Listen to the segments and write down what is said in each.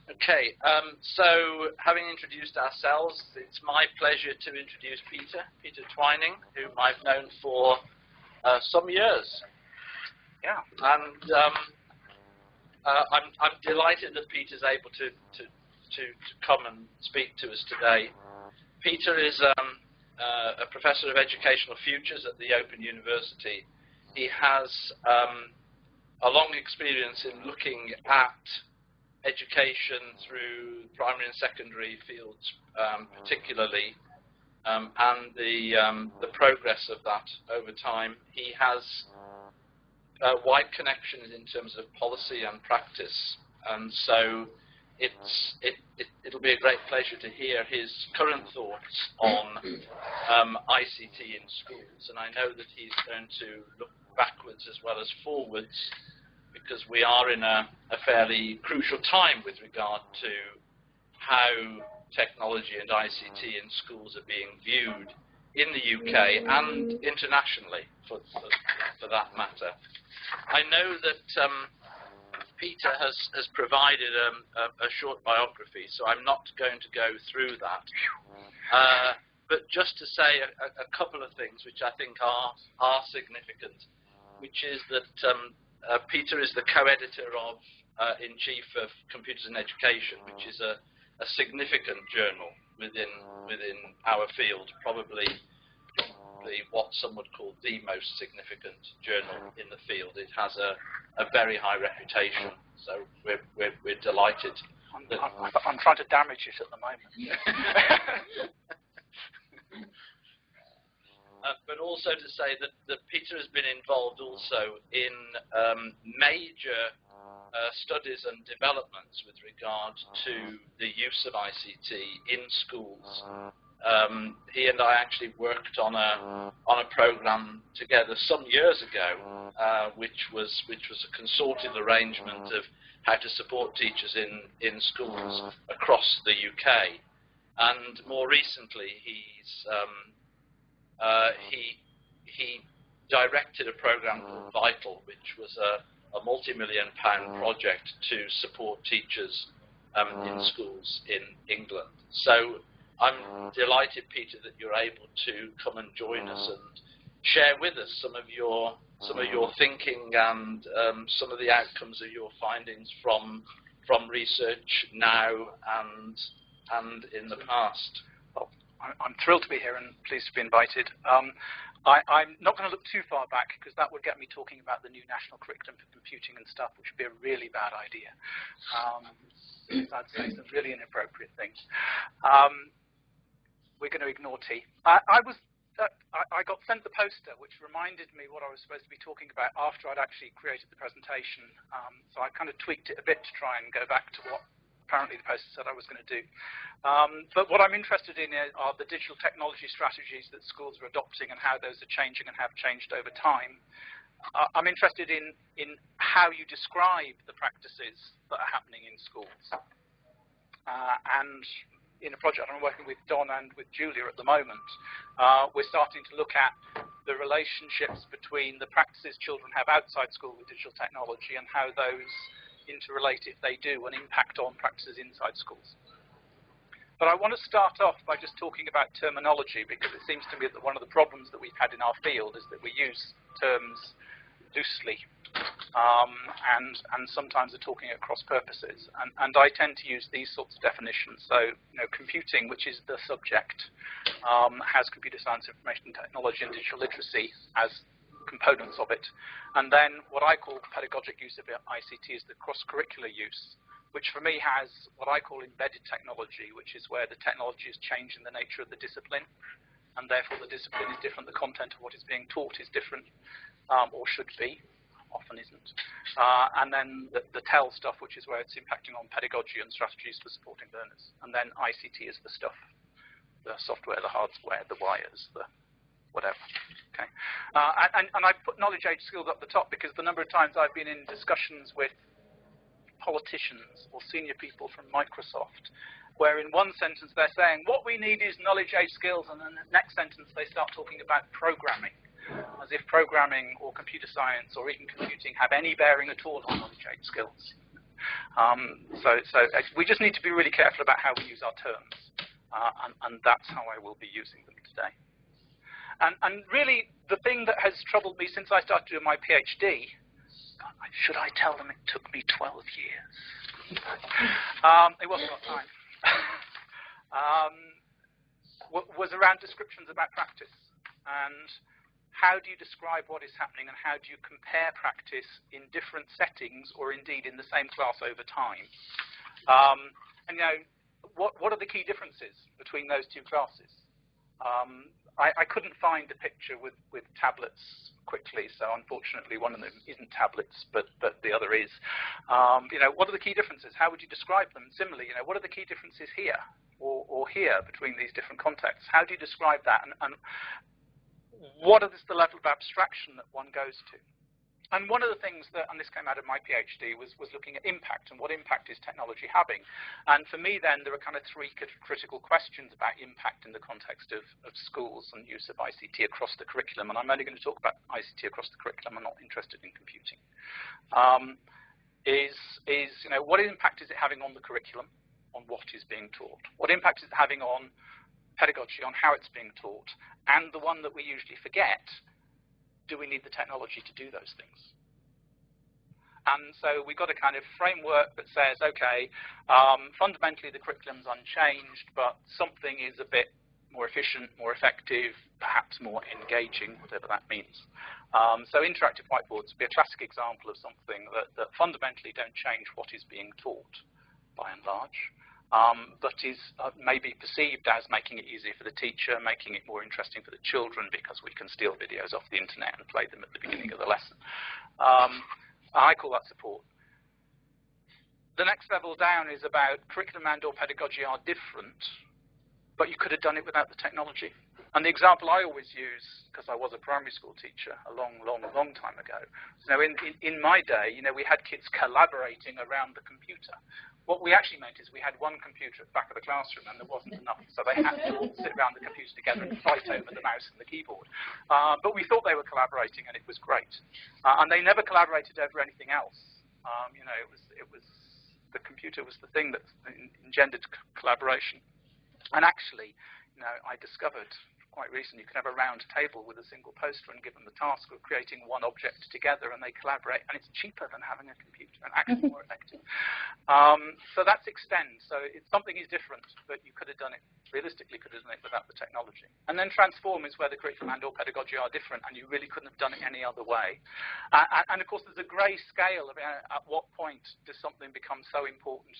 Okay, so having introduced ourselves, it's my pleasure to introduce Peter Twining, whom I've known for some years. Yeah. And I'm delighted that Peter's able to come and speak to us today. Peter is a professor of educational futures at the Open University. He has a long experience in looking at education through primary and secondary fields, particularly, and the progress of that over time. He has wide connections in terms of policy and practice, and so it'll be a great pleasure to hear his current thoughts on ICT in schools. And I know that he's going to look backwards as well as forwards, because we are in a fairly crucial time with regard to how technology and ICT in schools are being viewed in the UK and internationally, for that matter. I know that Peter has provided a short biography, so I'm not going to go through that. But just to say a couple of things which I think are significant, which is that Peter is the co-editor of in-chief of Computers in Education, which is a significant journal within our field, probably what some would call the most significant journal in the field. It has a very high reputation, so we're delighted. I'm trying to damage it at the moment. But also to say that Peter has been involved also in major studies and developments with regard to the use of ICT in schools. He and I actually worked on a program together some years ago, which was a consorted arrangement of how to support teachers in schools across the UK. And more recently, he directed a program called Vital, which was a multi-million-pound project to support teachers in schools in England. So I'm delighted, Peter, that you're able to come and join us and share with us some of your thinking and some of the outcomes of your findings from research now and in the past. Well, I'm thrilled to be here and pleased to be invited. I'm not going to look too far back, because that would get me talking about the new national curriculum for computing and stuff, which would be a really bad idea. I'd say some really inappropriate things. We're going to ignore T. I got sent the poster, which reminded me what I was supposed to be talking about after I'd actually created the presentation. So I kind of tweaked it a bit to try and go back to what apparently the poster said I was going to do. But what I'm interested in are the digital technology strategies that schools are adopting and how those are changing and have changed over time. I'm interested in how you describe the practices that are happening in schools. And in a project I'm working with Don and with Julia at the moment, we're starting to look at the relationships between the practices children have outside school with digital technology and how those interrelate, if they do, and impact on practices inside schools. But I want to start off by just talking about terminology, because it seems to me that one of the problems that we've had in our field is that we use terms loosely, and sometimes are talking at cross purposes. And I tend to use these sorts of definitions. So, computing, which is the subject, has computer science, information technology, and digital literacy as components of it. And then what I call pedagogic use of ICT is the cross-curricular use, which for me has what I call embedded technology, which is where the technology is changing the nature of the discipline, and therefore the discipline is different, the content of what is being taught is different, or should be, often isn't. And then the tell stuff, which is where it's impacting on pedagogy and strategies for supporting learners. And then ICT is the stuff, the software, the hardware, the wires, the whatever. Okay. And I put knowledge age skills up the top because the number of times I've been in discussions with politicians or senior people from Microsoft, where in one sentence they're saying, what we need is knowledge age skills, and then the next sentence they start talking about programming, as if programming or computer science or even computing have any bearing at all on knowledge age skills. So we just need to be really careful about how we use our terms, and that's how I will be using them today. And really, the thing that has troubled me since I started doing my PhD, should I tell them it took me 12 years? It wasn't enough time. Was around descriptions about practice, and how do you describe what is happening, and how do you compare practice in different settings, or indeed in the same class over time? And what are the key differences between those two classes? I couldn't find a picture with tablets quickly, so unfortunately one of them isn't tablets, but the other is. What are the key differences? How would you describe them? Similarly, what are the key differences here or here between these different contexts? How do you describe that? And what is the level of abstraction that one goes to? And one of the things that, and this came out of my PhD, was looking at impact and what impact is technology having. And for me then, there are kind of three critical questions about impact in the context of schools and use of ICT across the curriculum. And I'm only going to talk about ICT across the curriculum. I'm not interested in computing. What impact is it having on the curriculum, on what is being taught? What impact is it having on pedagogy, on how it's being taught? And the one that we usually forget, do we need the technology to do those things? And so we've got a kind of framework that says, okay, fundamentally the curriculum's unchanged, but something is a bit more efficient, more effective, perhaps more engaging, whatever that means. So interactive whiteboards would be a classic example of something that fundamentally don't change what is being taught, by and large. But is maybe perceived as making it easier for the teacher, making it more interesting for the children, because we can steal videos off the internet and play them at the beginning of the lesson. I call that support. The next level down is about curriculum and or pedagogy are different, but you could have done it without the technology. And the example I always use, because I was a primary school teacher a long time ago, so in my day, we had kids collaborating around the computer. What we actually meant is we had one computer at the back of the classroom, and there wasn't enough, so they had to all sit around the computer together and fight over the mouse and the keyboard. But we thought they were collaborating, and it was great. And they never collaborated over anything else. The computer was the thing that engendered collaboration. And actually, I discovered quite recently you can have a round table with a single poster and give them the task of creating one object together, and they collaborate, and it's cheaper than having a computer and actually more effective. So that's extend. So something is different, but you could have done it, realistically could have done it without the technology. And then transform is where the curriculum and or pedagogy are different, and you really couldn't have done it any other way. And of course there's a grey scale of at what point does something become so important.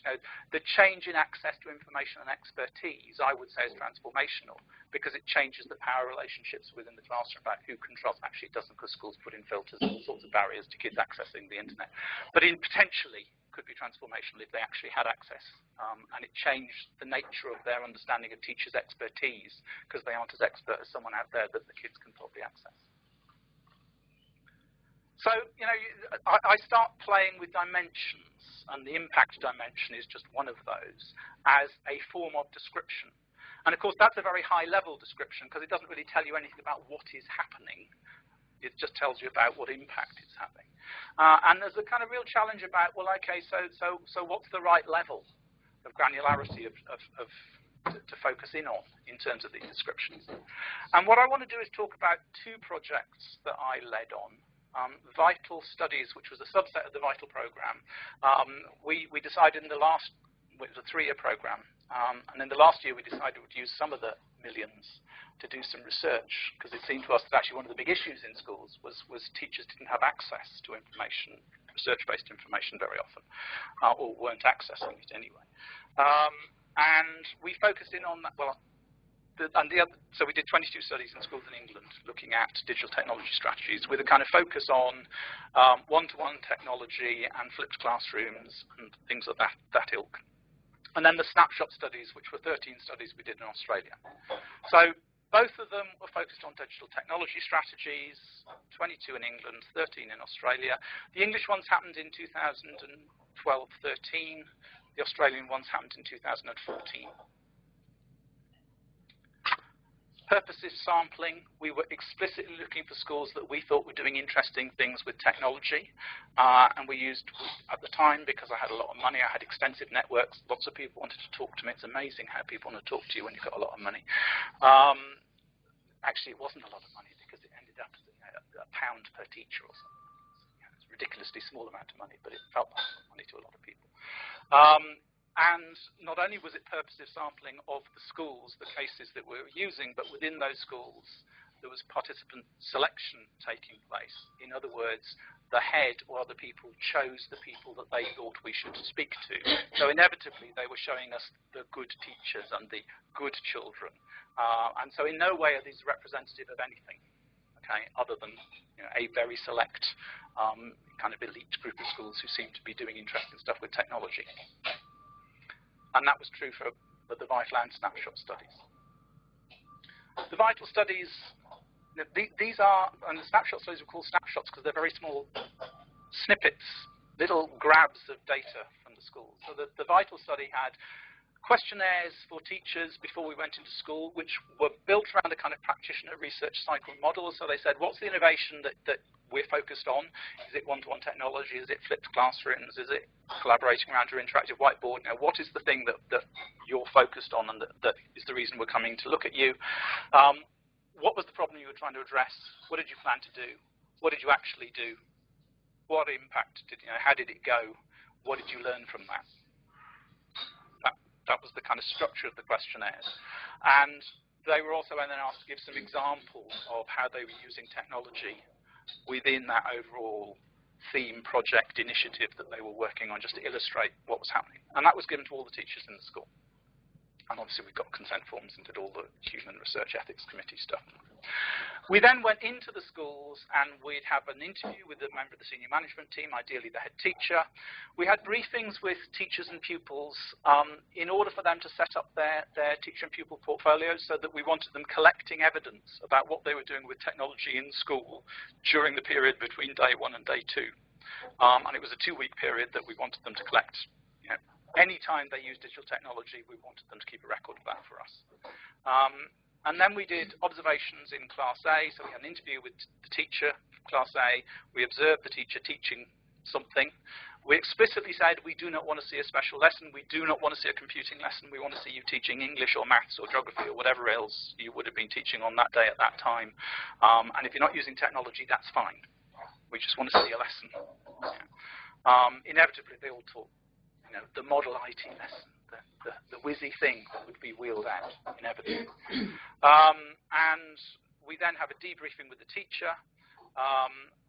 The change in access to information and expertise, I would say, is transformational, because it changes the power relationships within the classroom about who controls. Actually, it doesn't, because schools put in filters and all sorts of barriers to kids accessing the internet. But potentially could be transformational if they actually had access, and it changed the nature of their understanding of teachers' expertise, because they aren't as expert as someone out there that the kids can probably access. So, I start playing with dimensions, and the impact dimension is just one of those as a form of description. And of course, that's a very high-level description, because it doesn't really tell you anything about what is happening. It just tells you about what impact it's having. And there's a kind of real challenge about, well, okay, so what's the right level of granularity to focus in on in terms of these descriptions? And what I want to do is talk about two projects that I led on. Vital Studies, which was a subset of the Vital program. We decided in the last, it was a 3-year program, and in the last year we decided we'd use some of the millions to do some research, because it seemed to us that actually one of the big issues in schools was teachers didn't have access to information, research-based information very often, or weren't accessing it anyway. And we focused in on that, so we did 22 studies in schools in England looking at digital technology strategies with a kind of focus on one-to-one technology and flipped classrooms and things of that ilk. And then the Snapshot Studies, which were 13 studies we did in Australia. So both of them were focused on digital technology strategies, 22 in England, 13 in Australia. The English ones happened in 2012-13. The Australian ones happened in 2014. Purposive sampling, we were explicitly looking for schools that we thought were doing interesting things with technology. And we used, at the time, because I had a lot of money, I had extensive networks, lots of people wanted to talk to me. It's amazing how people want to talk to you when you've got a lot of money. Actually, it wasn't a lot of money because it ended up as a pound per teacher or something. It's a ridiculously small amount of money, but it felt like money to a lot of people. And not only was it purposive sampling of the schools, the cases that we were using, but within those schools, there was participant selection taking place. In other words, the head or other people chose the people that they thought we should speak to. So inevitably, they were showing us the good teachers and the good children. And so in no way are these representative of anything, okay, other than a very select kind of elite group of schools who seem to be doing interesting stuff with technology. And that was true for the Vital and Snapshot Studies. The Vital Studies, these are, and the Snapshot Studies are called snapshots because they're very small snippets, little grabs of data from the school. So the Vital Study had questionnaires for teachers before we went into school, which were built around a kind of practitioner research cycle model. So they said, what's the innovation that we're focused on? Is it one-to-one technology? Is it flipped classrooms? Is it collaborating around your interactive whiteboard? Now, what is the thing that you're focused on and that is the reason we're coming to look at you? What was the problem you were trying to address? What did you plan to do? What did you actually do? What impact did, how did it go? What did you learn from that? That was the kind of structure of the questionnaires. And they were also then asked to give some examples of how they were using technology within that overall theme project initiative that they were working on, just to illustrate what was happening. And that was given to all the teachers in the school. And obviously we got consent forms and did all the human research ethics committee stuff. We then went into the schools and we'd have an interview with a member of the senior management team, ideally the head teacher. We had briefings with teachers and pupils in order for them to set up their teacher and pupil portfolios, so that we wanted them collecting evidence about what they were doing with technology in school during the period between day 1 and day 2. And it was a 2-week period that we wanted them to collect. Any time they used digital technology, we wanted them to keep a record of that for us. And then we did observations in Class A. So we had an interview with the teacher, Class A. We observed the teacher teaching something. We explicitly said we do not want to see a special lesson. We do not want to see a computing lesson. We want to see you teaching English or maths or geography or whatever else you would have been teaching on that day at that time. And if you're not using technology, that's fine. We just want to see a lesson. Inevitably, they all taught the model IT lesson, the whizzy thing that would be wheeled out, inevitably. And we then have a debriefing with the teacher,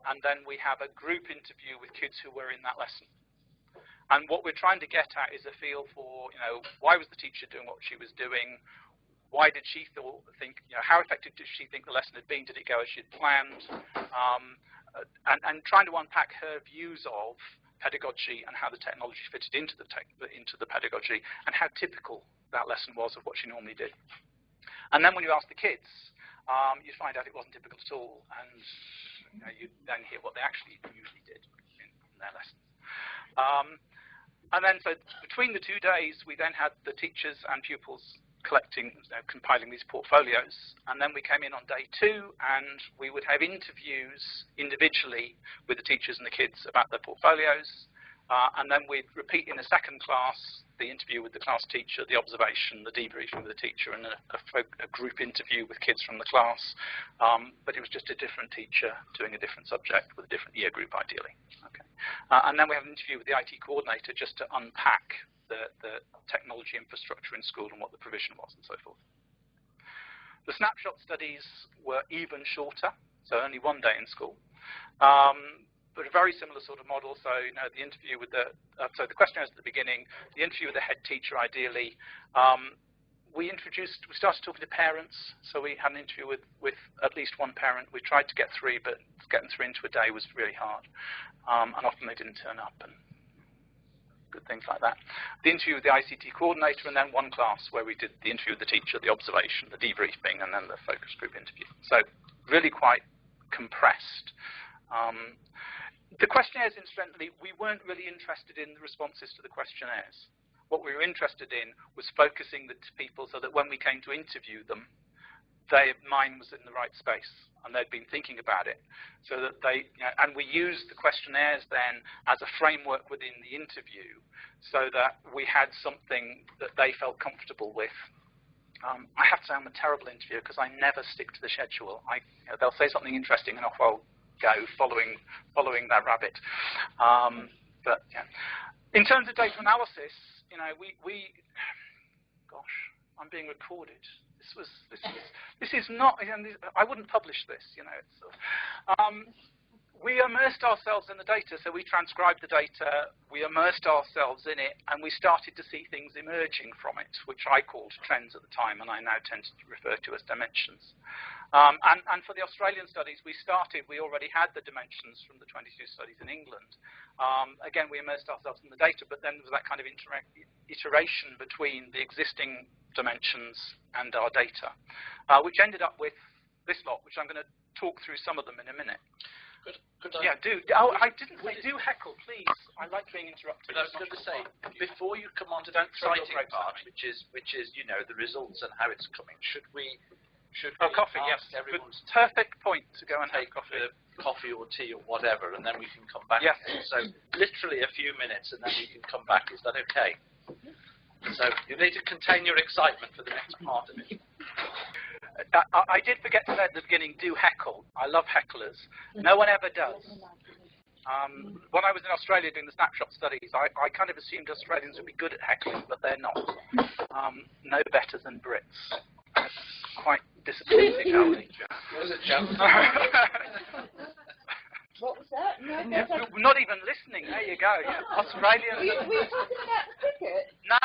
and then we have a group interview with kids who were in that lesson. And what we're trying to get at is a feel for, why was the teacher doing what she was doing? Why did she think, how effective did she think the lesson had been? Did it go as she'd planned? And trying to unpack her views of pedagogy and how the technology fitted into the pedagogy, and how typical that lesson was of what she normally did. And then when you ask the kids, you find out it wasn't typical at all, and you then hear what they actually usually did in their lessons. And then, so between the 2 days, we then had the teachers and pupils compiling these portfolios, and then we came in on day 2, and we would have interviews individually with the teachers and the kids about their portfolios, and then we'd repeat in a second class the interview with the class teacher, the observation, the debriefing with the teacher, and a group interview with kids from the class, but it was just a different teacher doing a different subject with a different year group, ideally. Okay. And then we have an interview with the IT coordinator just to unpack the technology infrastructure in school and what the provision was and so forth. The snapshot studies were even shorter, so only 1 day in school, but a very similar sort of model. So the interview with the questionnaires at the beginning, the interview with the head teacher ideally. We started talking to parents, so we had an interview with at least 1 parent. We tried to get 3, but getting 3 into a day was really hard, and often they didn't turn up. And good things like that. The interview with the ICT coordinator, and then 1 class where we did the interview with the teacher, the observation, the debriefing, and then the focus group interview. So really quite compressed. The questionnaires, incidentally, we weren't really interested in the responses to the questionnaires. What we were interested in was focusing the people so that when we came to interview them, their mind was in the right space and they'd been thinking about it. So that they, and we used the questionnaires then as a framework within the interview so that we had something that they felt comfortable with. I have to say I'm a terrible interviewer because I never stick to the schedule. They'll say something interesting and off I'll go following that rabbit. But yeah. In terms of data analysis, gosh, I'm being recorded. This is not. I wouldn't publish this. We immersed ourselves in the data, so we transcribed the data, we immersed ourselves in it, and we started to see things emerging from it, which I called trends at the time, and I now tend to refer to as dimensions. And for the Australian studies, we already had the dimensions from the 22 studies in England. Again, we immersed ourselves in the data, but then there was that kind of iteration between the existing dimensions and our data, which ended up with this lot, which I'm going to talk through some of them in a minute. Yeah, do. Oh, I didn't say do heckle, please. I like being interrupted. But I was going to say, before you come on to the exciting part, which is the results and how it's coming, should we coffee, yes. Everyone's perfect point to go and take coffee or tea or whatever, and then we can come back. Yes. So literally a few minutes, and then we can come back. Is that okay? So you need to contain your excitement for the next part of it. I did forget to say at the beginning, do heckle. I love hecklers. No one ever does. When I was in Australia doing the Snapshot Studies, I kind of assumed Australians would be good at heckling, but they're not. No better than Brits. That's quite disappointing, Ali. What was it, Joe? What was that? No, not even listening. There you go. Yeah. Australians. Were you talking about cricket? No.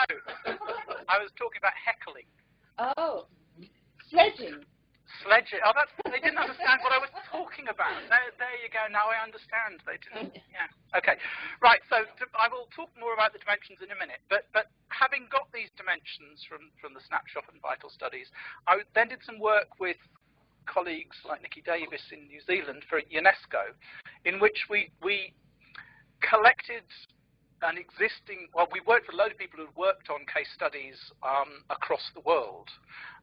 I was talking about heckling. Oh. Sledging. Oh, they didn't understand what I was talking about. There you go. Now I understand. They didn't. Yeah. Okay. Right. So I will talk more about the dimensions in a minute. But having got these dimensions from the Snapshot and Vital Studies, I then did some work with colleagues like Nikki Davis in New Zealand for UNESCO, in which we collected an existing, we worked with a load of people who worked on case studies across the world,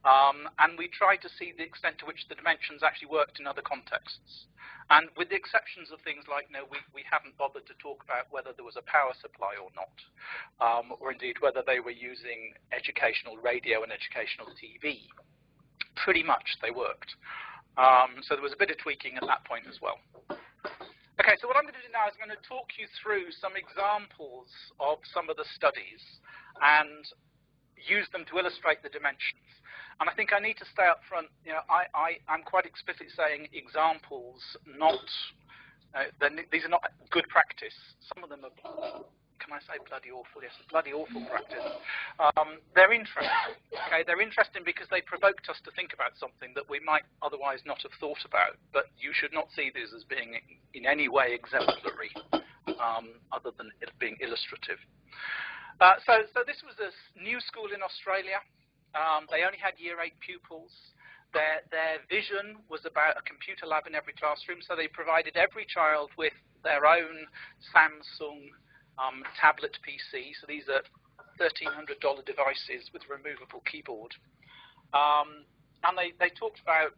and we tried to see the extent to which the dimensions actually worked in other contexts. And with the exceptions of things like, we haven't bothered to talk about whether there was a power supply or not, or indeed whether they were using educational radio and educational TV. Pretty much they worked. So there was a bit of tweaking at that point as well. Okay, so what I'm going to do now is I'm going to talk you through some examples of some of the studies and use them to illustrate the dimensions. And I think I need to stay up front. I'm quite explicitly saying examples, not these are not good practice. Some of them are, can I say bloody awful? Yes, bloody awful practice. They're interesting. Okay, they're interesting because they provoked us to think about something that we might otherwise not have thought about. But you should not see these as being in any way exemplary, other than it being illustrative. So this was a new school in Australia. They only had Year 8 pupils. Their vision was about a computer lab in every classroom, so they provided every child with their own Samsung tablet PC. So these are $1,300 devices with removable keyboard. And they talked about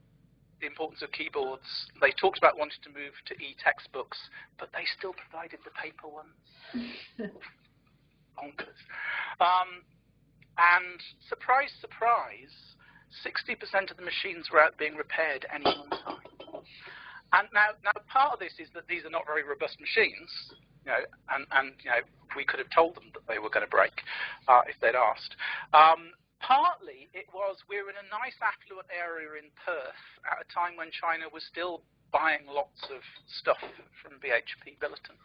the importance of keyboards. They talked about wanting to move to e-textbooks, but they still provided the paper ones. Bonkers. And surprise, surprise, 60% of the machines were out being repaired any one time. And now part of this is that these are not very robust machines, and we could have told them that they were going to break if they'd asked. Partly it was we're in a nice affluent area in Perth at a time when China was still buying lots of stuff from BHP Billiton.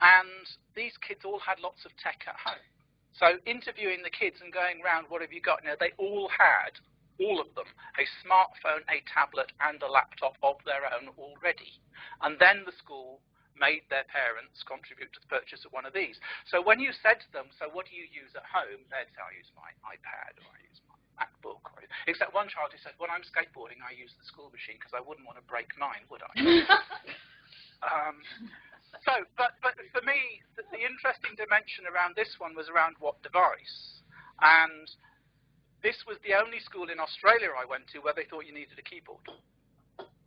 And these kids all had lots of tech at home. So interviewing the kids and going around, what have you got? They all had, all of them, a smartphone, a tablet, and a laptop of their own already. And then the school made their parents contribute to the purchase of one of these. So when you said to them, so what do you use at home? They'd say, I use my iPad, or I use my MacBook. Except one child who said, when I'm skateboarding, I use the school machine because I wouldn't want to break mine, would I? But for me, the interesting dimension around this one was around what device. And this was the only school in Australia I went to where they thought you needed a keyboard.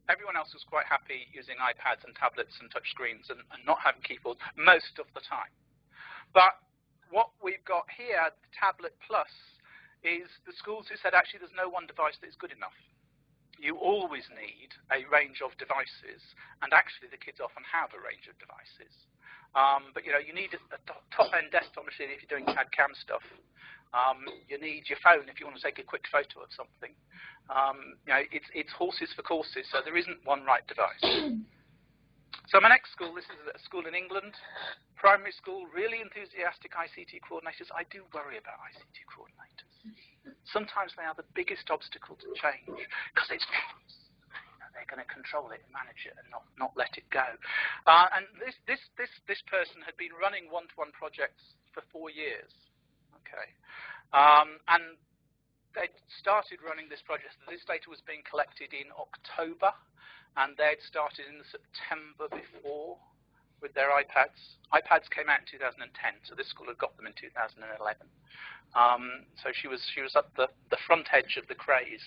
Everyone else was quite happy using iPads and tablets and touch screens and not having keyboards most of the time. But what we've got here, Tablet Plus, is the schools who said, actually, there's no one device that is good enough. You always need a range of devices, and actually the kids often have a range of devices. But you need a top-end desktop machine if you're doing CAD/CAM stuff. You need your phone if you want to take a quick photo of something. It's horses for courses, so there isn't one right device. So my next school, this is a school in England, primary school, really enthusiastic ICT coordinators. I do worry about ICT coordinators. Sometimes they are the biggest obstacle to change because it's they're going to control it and manage it and not let it go. And this person had been running one-to-one projects for 4 years. Okay, and they started running this project. This data was being collected in October, and they'd started in the September before with their iPads. iPads came out in 2010, so this school had got them in 2011. So she was at the front edge of the craze.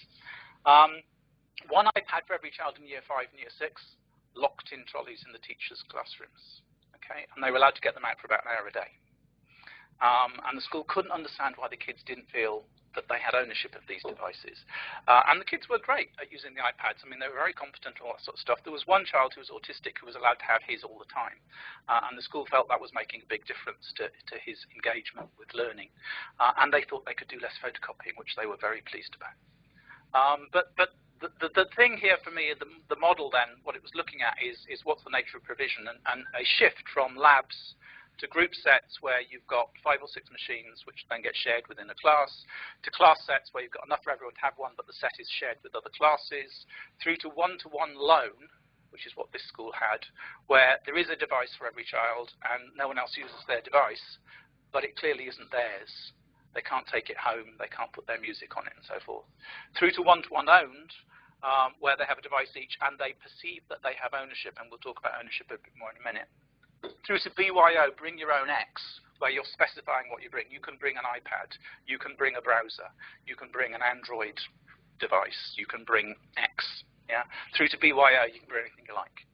One iPad for every child in year 5 and year 6, locked in trolleys in the teachers' classrooms. Okay, and they were allowed to get them out for about an hour a day. And the school couldn't understand why the kids didn't feel that they had ownership of these devices. And the kids were great at using the iPads. I mean, they were very competent and all that sort of stuff. There was one child who was autistic who was allowed to have his all the time. And the school felt that was making a big difference to his engagement with learning. And they thought they could do less photocopying, which they were very pleased about. But the thing here for me, the model then, what it was looking at is what's the nature of provision, and a shift from labs to group sets where you've got 5 or 6 machines which then get shared within a class, to class sets where you've got enough for everyone to have one but the set is shared with other classes, through to one-to-one loan, which is what this school had, where there is a device for every child and no one else uses their device, but it clearly isn't theirs. They can't take it home, they can't put their music on it and so forth. Through to one-to-one owned, where they have a device each and they perceive that they have ownership, and we'll talk about ownership a bit more in a minute. Through to BYO, bring your own X, where you're specifying what you bring. You can bring an iPad, you can bring a browser, you can bring an Android device, you can bring X. Yeah? Through to BYO, you can bring anything you like.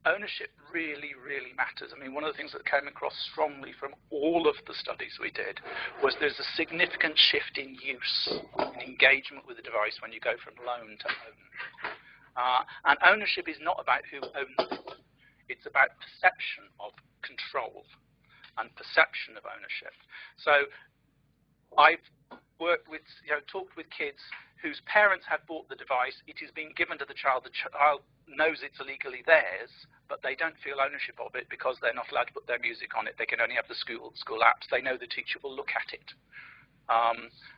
Ownership really, really matters. I mean, one of the things that came across strongly from all of the studies we did was there's a significant shift in use, in engagement with the device when you go from loan to own. And ownership is not about who owns it. It's about perception of control and perception of ownership. So I've worked with, talked with kids whose parents have bought the device. It is being given to the child. The child knows it's legally theirs, but they don't feel ownership of it because they're not allowed to put their music on it. They can only have the school apps. They know the teacher will look at it.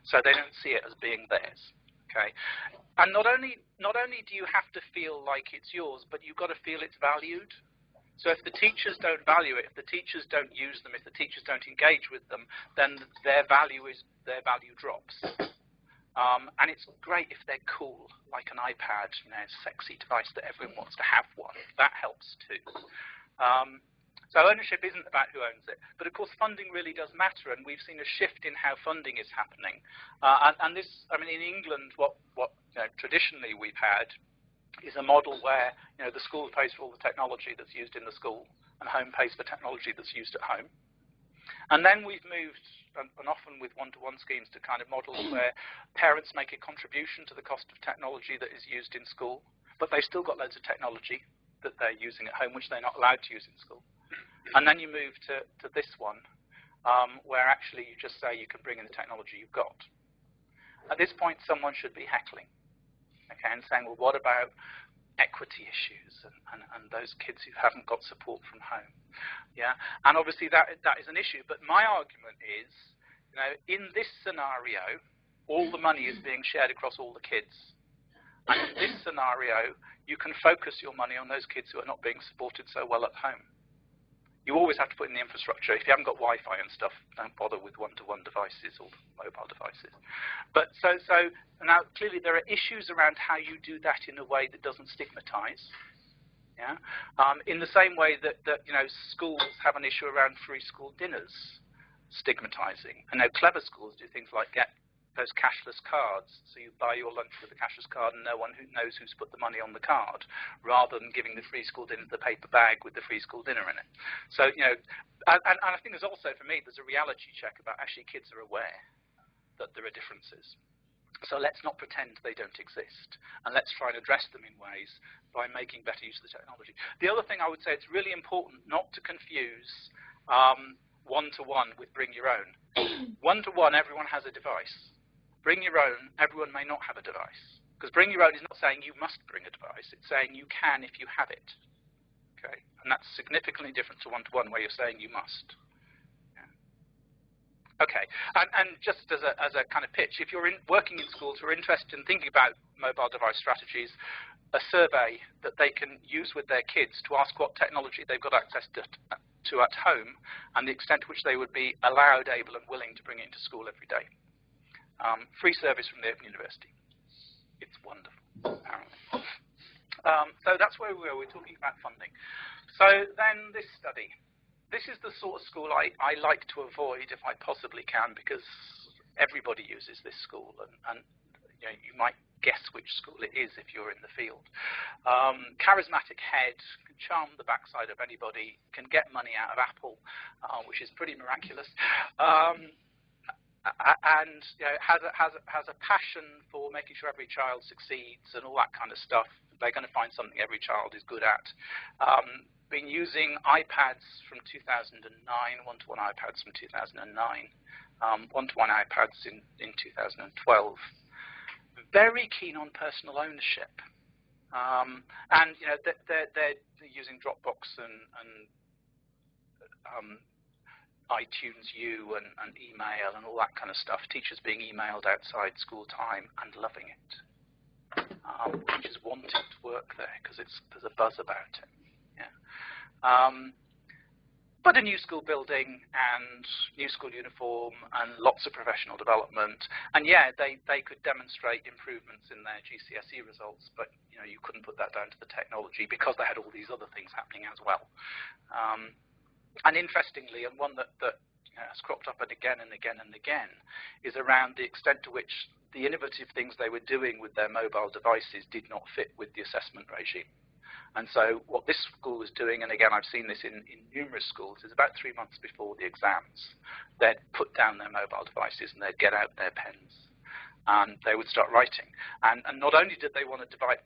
So they don't see it as being theirs. Okay, and not only do you have to feel like it's yours, but you've got to feel it's valued. So if the teachers don't value it, if the teachers don't use them, if the teachers don't engage with them, then their value drops. And it's great if they're cool, like an iPad, sexy device that everyone wants to have one. That helps too. So ownership isn't about who owns it. But of course, funding really does matter, and we've seen a shift in how funding is happening. And this, I mean, in England, what traditionally we've had is a model where the school pays for all the technology that's used in the school, and home pays for technology that's used at home. And then we've moved, and often with one-to-one schemes, to kind of models where parents make a contribution to the cost of technology that is used in school, but they've still got loads of technology that they're using at home, which they're not allowed to use in school. And then you move to this one, where actually you just say you can bring in the technology you've got. At this point, someone should be heckling, okay, and saying, well, what about equity issues and those kids who haven't got support from home? Yeah, and obviously that is an issue. But my argument is, in this scenario, all the money is being shared across all the kids. And in this scenario, you can focus your money on those kids who are not being supported so well at home. You always have to put in the infrastructure. If you haven't got Wi-Fi and stuff, don't bother with one-to-one devices or mobile devices. But so now clearly there are issues around how you do that in a way that doesn't stigmatize. Yeah. In the same way that schools have an issue around free school dinners. stigmatizing. And now clever schools do things like get those cashless cards, so you buy your lunch with a cashless card and no one who knows who's put the money on the card, rather than giving the free school dinner the paper bag with the free school dinner in it. So, you know, and I think there's also, for me, there's a reality check about actually kids are aware that there are differences. So let's not pretend they don't exist, and let's try and address them in ways by making better use of the technology. The other thing I would say, it's really important not to confuse one-to-one with bring your own. One-to-one, everyone has a device. Bring your own, everyone may not have a device. Because bring your own is not saying you must bring a device, it's saying you can if you have it. Okay? And that's significantly different to one-to-one, where you're saying you must. Okay, and just as a kind of pitch, if you're working in schools who are interested in thinking about mobile device strategies, a survey that they can use with their kids to ask what technology they've got access to at home, and the extent to which they would be allowed, able, and willing to bring it into school every day. Free service from the Open University. It's wonderful, apparently. So that's where we are. We're talking about funding. So then this study. This is the sort of school I like to avoid if I possibly can, because everybody uses this school, and you know, you might guess which school it is if you're in the field. Charismatic head, can charm the backside of anybody, can get money out of Apple, which is pretty miraculous. And you know, has a passion for making sure every child succeeds and all that kind of stuff. They're going to find something every child is good at. Been using iPads from 2009, one-to-one iPads from 2009, one-to-one iPads in 2012. Very keen on personal ownership. And you know, they're using Dropbox and iTunes U and email and all that kind of stuff. Teachers being emailed outside school time and loving it. Teachers wanting to work there because there's a buzz about it. Yeah. But a new school building and new school uniform and lots of professional development. And yeah, they could demonstrate improvements in their GCSE results, but you know, you couldn't put that down to the technology because they had all these other things happening as well. And interestingly, and one that you know, has cropped up again and again and again, is around the extent to which the innovative things they were doing with their mobile devices did not fit with the assessment regime. And so what this school was doing, and again I've seen this in numerous schools, is about 3 months before the exams, they'd put down their mobile devices and they'd get out their pens and they would start writing. And not only did they want to develop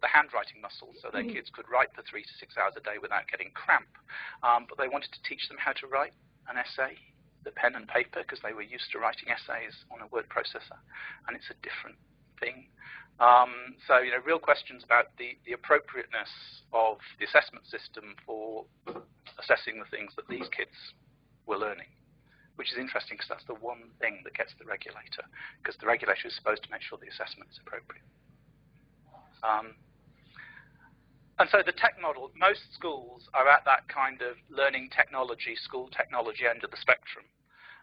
the handwriting muscle so their kids could write for 3 to 6 hours a day without getting cramp, but they wanted to teach them how to write an essay, the pen and paper, because they were used to writing essays on a word processor, and it's a different thing. So, you know, real questions about the appropriateness of the assessment system for assessing the things that these kids were learning, which is interesting because that's the one thing that gets the regulator, because the regulator is supposed to make sure the assessment is appropriate. And so the tech model, most schools are at that kind of learning technology, school technology end of the spectrum.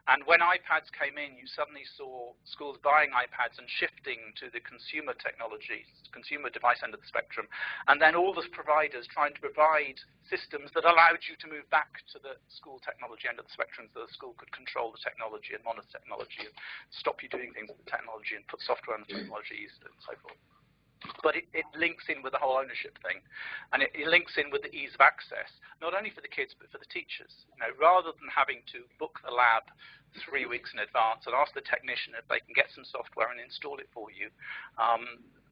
And when iPads came in, you suddenly saw schools buying iPads and shifting to the consumer technology, consumer device end of the spectrum, and then all the providers trying to provide systems that allowed you to move back to the school technology end of the spectrum so the school could control the technology and monitor technology and stop you doing things with the technology and put software on the technology and so forth. But it links in with the whole ownership thing, and it links in with the ease of access, not only for the kids but for the teachers. You know, rather than having to book the lab 3 weeks in advance and ask the technician if they can get some software and install it for you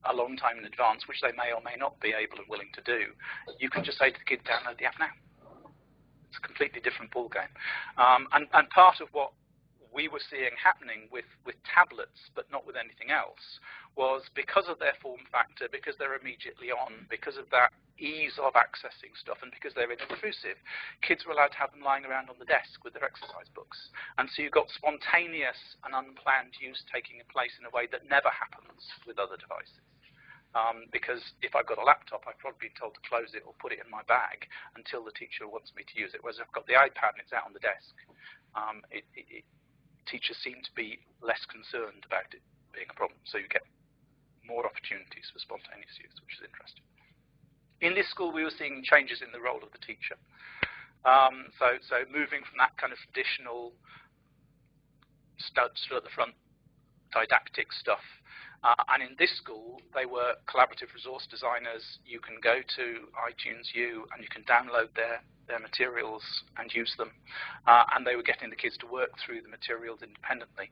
a long time in advance, which they may or may not be able and willing to do, you can just say to the kid, download the app now. It's a completely different ballgame. And part of what we were seeing happening with tablets, but not with anything else, was because of their form factor, because they're immediately on, because of that ease of accessing stuff, and because they're inintrusive, kids were allowed to have them lying around on the desk with their exercise books. And so you've got spontaneous and unplanned use taking place in a way that never happens with other devices. Because if I've got a laptop, I've probably been told to close it or put it in my bag until the teacher wants me to use it. Whereas if I've got the iPad and it's out on the desk, teachers seem to be less concerned about it being a problem. So you get more opportunities for spontaneous use, which is interesting. In this school, we were seeing changes in the role of the teacher. So moving from that kind of traditional stood at the front, didactic stuff. And in this school, they were collaborative resource designers. You can go to iTunes U and you can download their materials and use them. And they were getting the kids to work through the materials independently.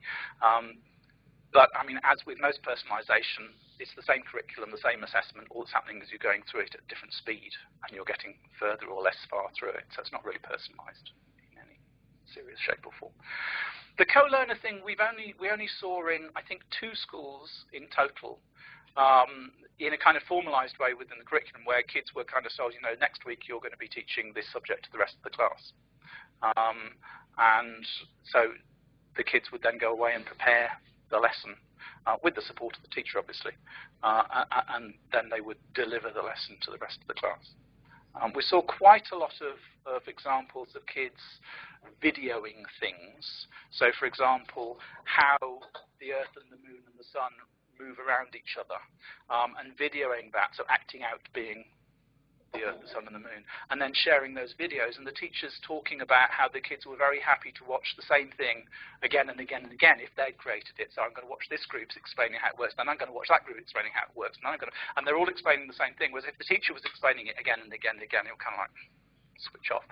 But I mean, as with most personalization, it's the same curriculum, the same assessment. All that's happening is you're going through it at different speed, and you're getting further or less far through it. So it's not really personalized in any serious shape or form. The co-learner thing we only saw in, I think, 2 schools in total, in a kind of formalized way within the curriculum, where kids were kind of told, you know, next week you're going to be teaching this subject to the rest of the class. And so the kids would then go away and prepare the lesson with the support of the teacher, obviously, and then they would deliver the lesson to the rest of the class. We saw quite a lot of examples of kids videoing things. So, for example, how the Earth and the Moon and the Sun move around each other, and videoing that, so acting out being the Earth, the Sun, and the Moon, and then sharing those videos, and the teachers talking about how the kids were very happy to watch the same thing again and again and again if they'd created it. So I'm going to watch this group explaining how it works, then I'm going to watch that group explaining how it works, and they're all explaining the same thing. Whereas if the teacher was explaining it again and again and again, it would kind of like switch off.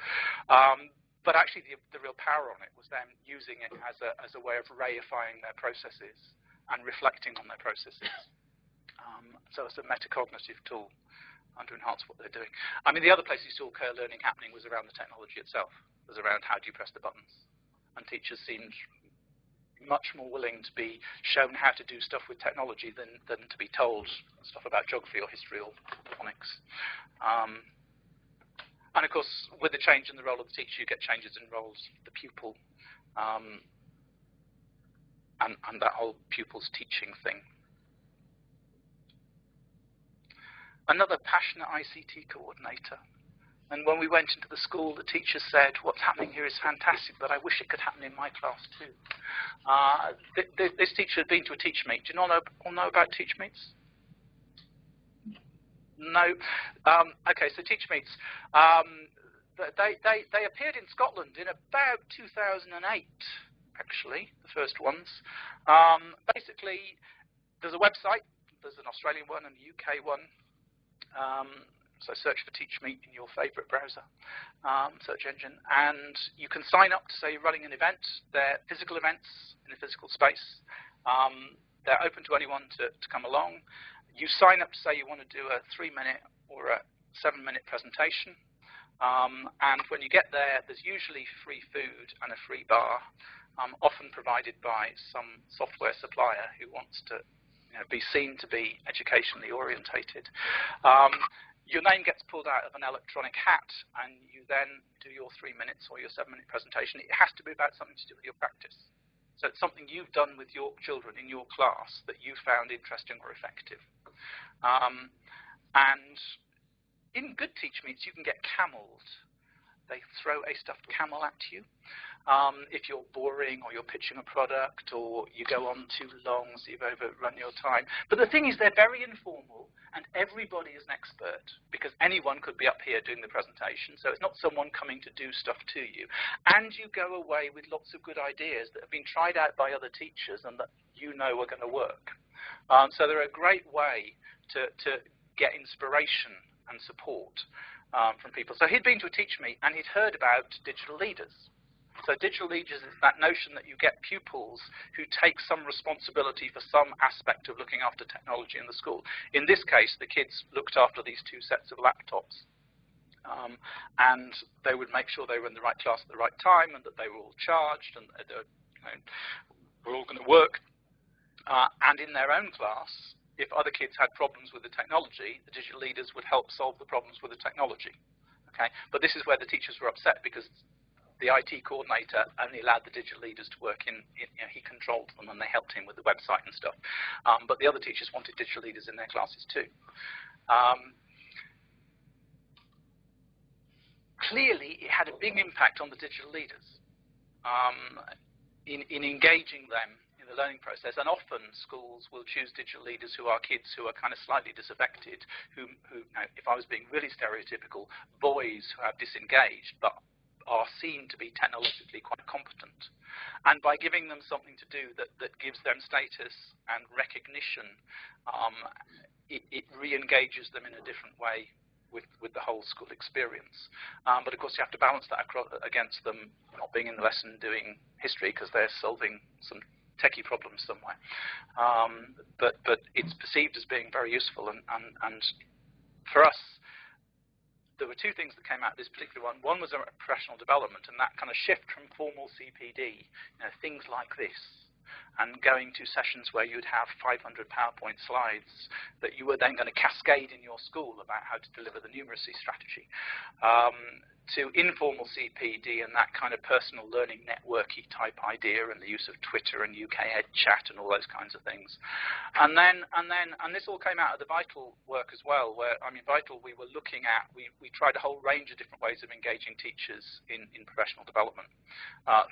But actually, the real power on it was them using it as a way of reifying their processes and reflecting on their processes. So it's a metacognitive tool to enhance what they're doing. I mean, the other place you saw co-learning happening was around the technology itself. It was around how do you press the buttons. And teachers seemed much more willing to be shown how to do stuff with technology than to be told stuff about geography or history or phonics. And of course, with the change in the role of the teacher, you get changes in roles of the pupil, and that whole pupil's teaching thing. Another passionate ICT coordinator. And when we went into the school, the teacher said, what's happening here is fantastic, but I wish it could happen in my class too. This teacher had been to a teach meet. Do you all know about teach meets? No? Okay, so teach meets. They appeared in Scotland in about 2008, actually, the first ones. Basically, there's a website. There's an Australian one and a UK one. So search for TeachMeet in your favorite browser search engine, and you can sign up to say you're running an event. They're physical events in a physical space. They're open to anyone to come along. You sign up to say you want to do a 3-minute or a 7-minute presentation, and when you get there, there's usually free food and a free bar, often provided by some software supplier who wants to be seen to be educationally orientated. Your name gets pulled out of an electronic hat, and you then do your 3 minutes or your 7-minute presentation. It has to be about something to do with your practice. So it's something you've done with your children in your class that you found interesting or effective. And in good teach meets, you can get camels. They throw a stuffed camel at you. If you're boring or you're pitching a product or you go on too long so you've overrun your time. But the thing is, they're very informal and everybody is an expert because anyone could be up here doing the presentation. So it's not someone coming to do stuff to you. And you go away with lots of good ideas that have been tried out by other teachers and that you know are going to work. So they're a great way to get inspiration and support from people. So he'd been to a teach meet and he'd heard about digital leaders. So digital leaders is that notion that you get pupils who take some responsibility for some aspect of looking after technology in the school. In this case, the kids looked after these 2 sets of laptops. And they would make sure they were in the right class at the right time and that they were all charged and were all going to work. And in their own class, if other kids had problems with the technology, the digital leaders would help solve the problems with the technology. Okay? But this is where the teachers were upset because the IT coordinator only allowed the digital leaders to work he controlled them and they helped him with the website and stuff. But the other teachers wanted digital leaders in their classes too. Clearly, it had a big impact on the digital leaders in engaging them in the learning process. And often schools will choose digital leaders who are kids who are kind of slightly disaffected, who if I was being really stereotypical, boys who have disengaged, but are seen to be technologically quite competent. And by giving them something to do that gives them status and recognition, it re-engages them in a different way with the whole school experience. But of course you have to balance that against them not being in the lesson doing history because they're solving some techie problems somewhere. But it's perceived as being very useful, and for us, there were two things that came out of this particular one. One was around professional development, and that kind of shift from formal CPD, things like this, and going to sessions where you'd have 500 PowerPoint slides that you were then going to cascade in your school about how to deliver the numeracy strategy, to informal CPD and that kind of personal learning networky type idea, and the use of Twitter and UK Ed Chat and all those kinds of things. And this all came out of the Vital work as well, where, I mean, Vital, we were looking at, we tried a whole range of different ways of engaging teachers in professional development,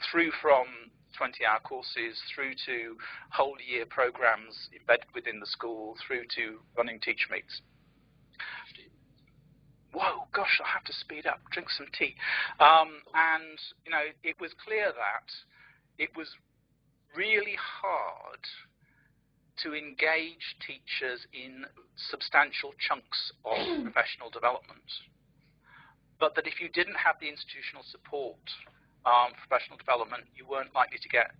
through from 20-hour courses, through to whole year programs embedded within the school, through to running teacher meets. Whoa, gosh, I have to speed up, drink some tea. And, it was clear that it was really hard to engage teachers in substantial chunks of professional development. But that if you didn't have the institutional support for professional development, you weren't likely to get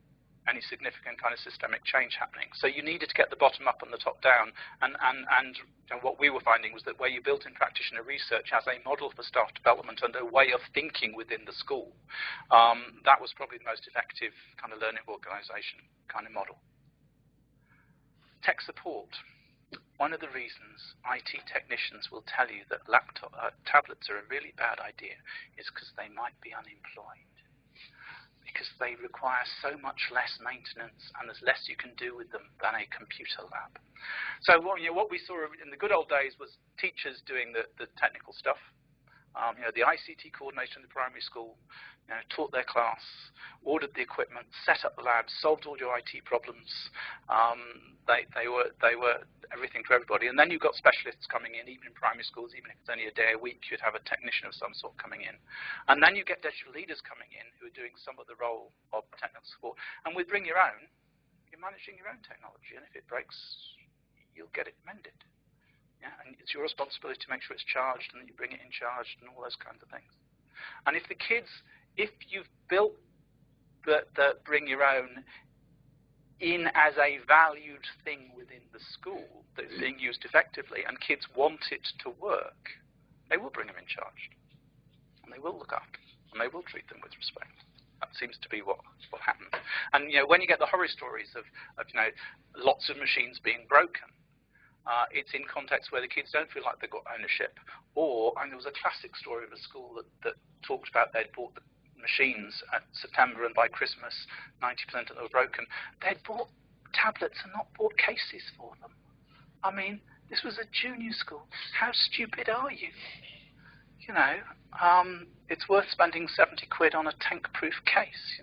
any significant kind of systemic change happening. So you needed to get the bottom up and the top down, and what we were finding was that where you built in practitioner research as a model for staff development and a way of thinking within the school, that was probably the most effective kind of learning organisation kind of model. Tech support. One of the reasons IT technicians will tell you that tablets are a really bad idea is because they might be unemployed, because they require so much less maintenance and there's less you can do with them than a computer lab. So what we saw in the good old days was teachers doing the technical stuff. The ICT coordinator in the primary school taught their class, ordered the equipment, set up the labs, solved all your IT problems. They were everything for everybody. And then you've got specialists coming in, even in primary schools, even if it's only a day a week, you'd have a technician of some sort coming in. And then you get digital leaders coming in who are doing some of the role of technical support. And with Bring Your Own, you're managing your own technology, and if it breaks, you'll get it mended. Yeah, and it's your responsibility to make sure it's charged and that you bring it in charged and all those kinds of things. And if you've built the Bring Your Own in as a valued thing within the school that's being used effectively, and kids want it to work, they will bring them in charged, and they will look after them, and they will treat them with respect. That seems to be what happens. And when you get the horror stories of lots of machines being broken, it's in context where the kids don't feel like they've got ownership. And there was a classic story of a school that talked about they'd bought the machines at September, and by Christmas 90% of them were broken. They'd bought tablets and not bought cases for them. I mean, this was a junior school. How stupid are you? It's worth spending 70 quid on a tank-proof case.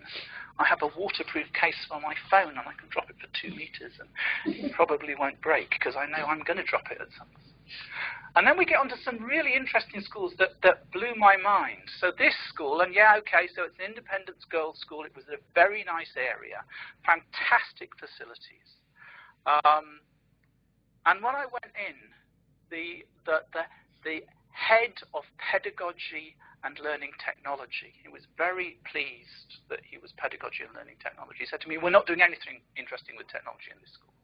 I have a waterproof case for my phone, and I can drop it for 2 meters, and it probably won't break because I know I'm going to drop it at some point. And then we get onto some really interesting schools that blew my mind. So this school, and so it's an independent girls' school. It was a very nice area, fantastic facilities. And when I went in, the head of pedagogy and learning technology, he was very pleased that he was pedagogy and learning technology. He said to me, "We're not doing anything interesting with technology in this school.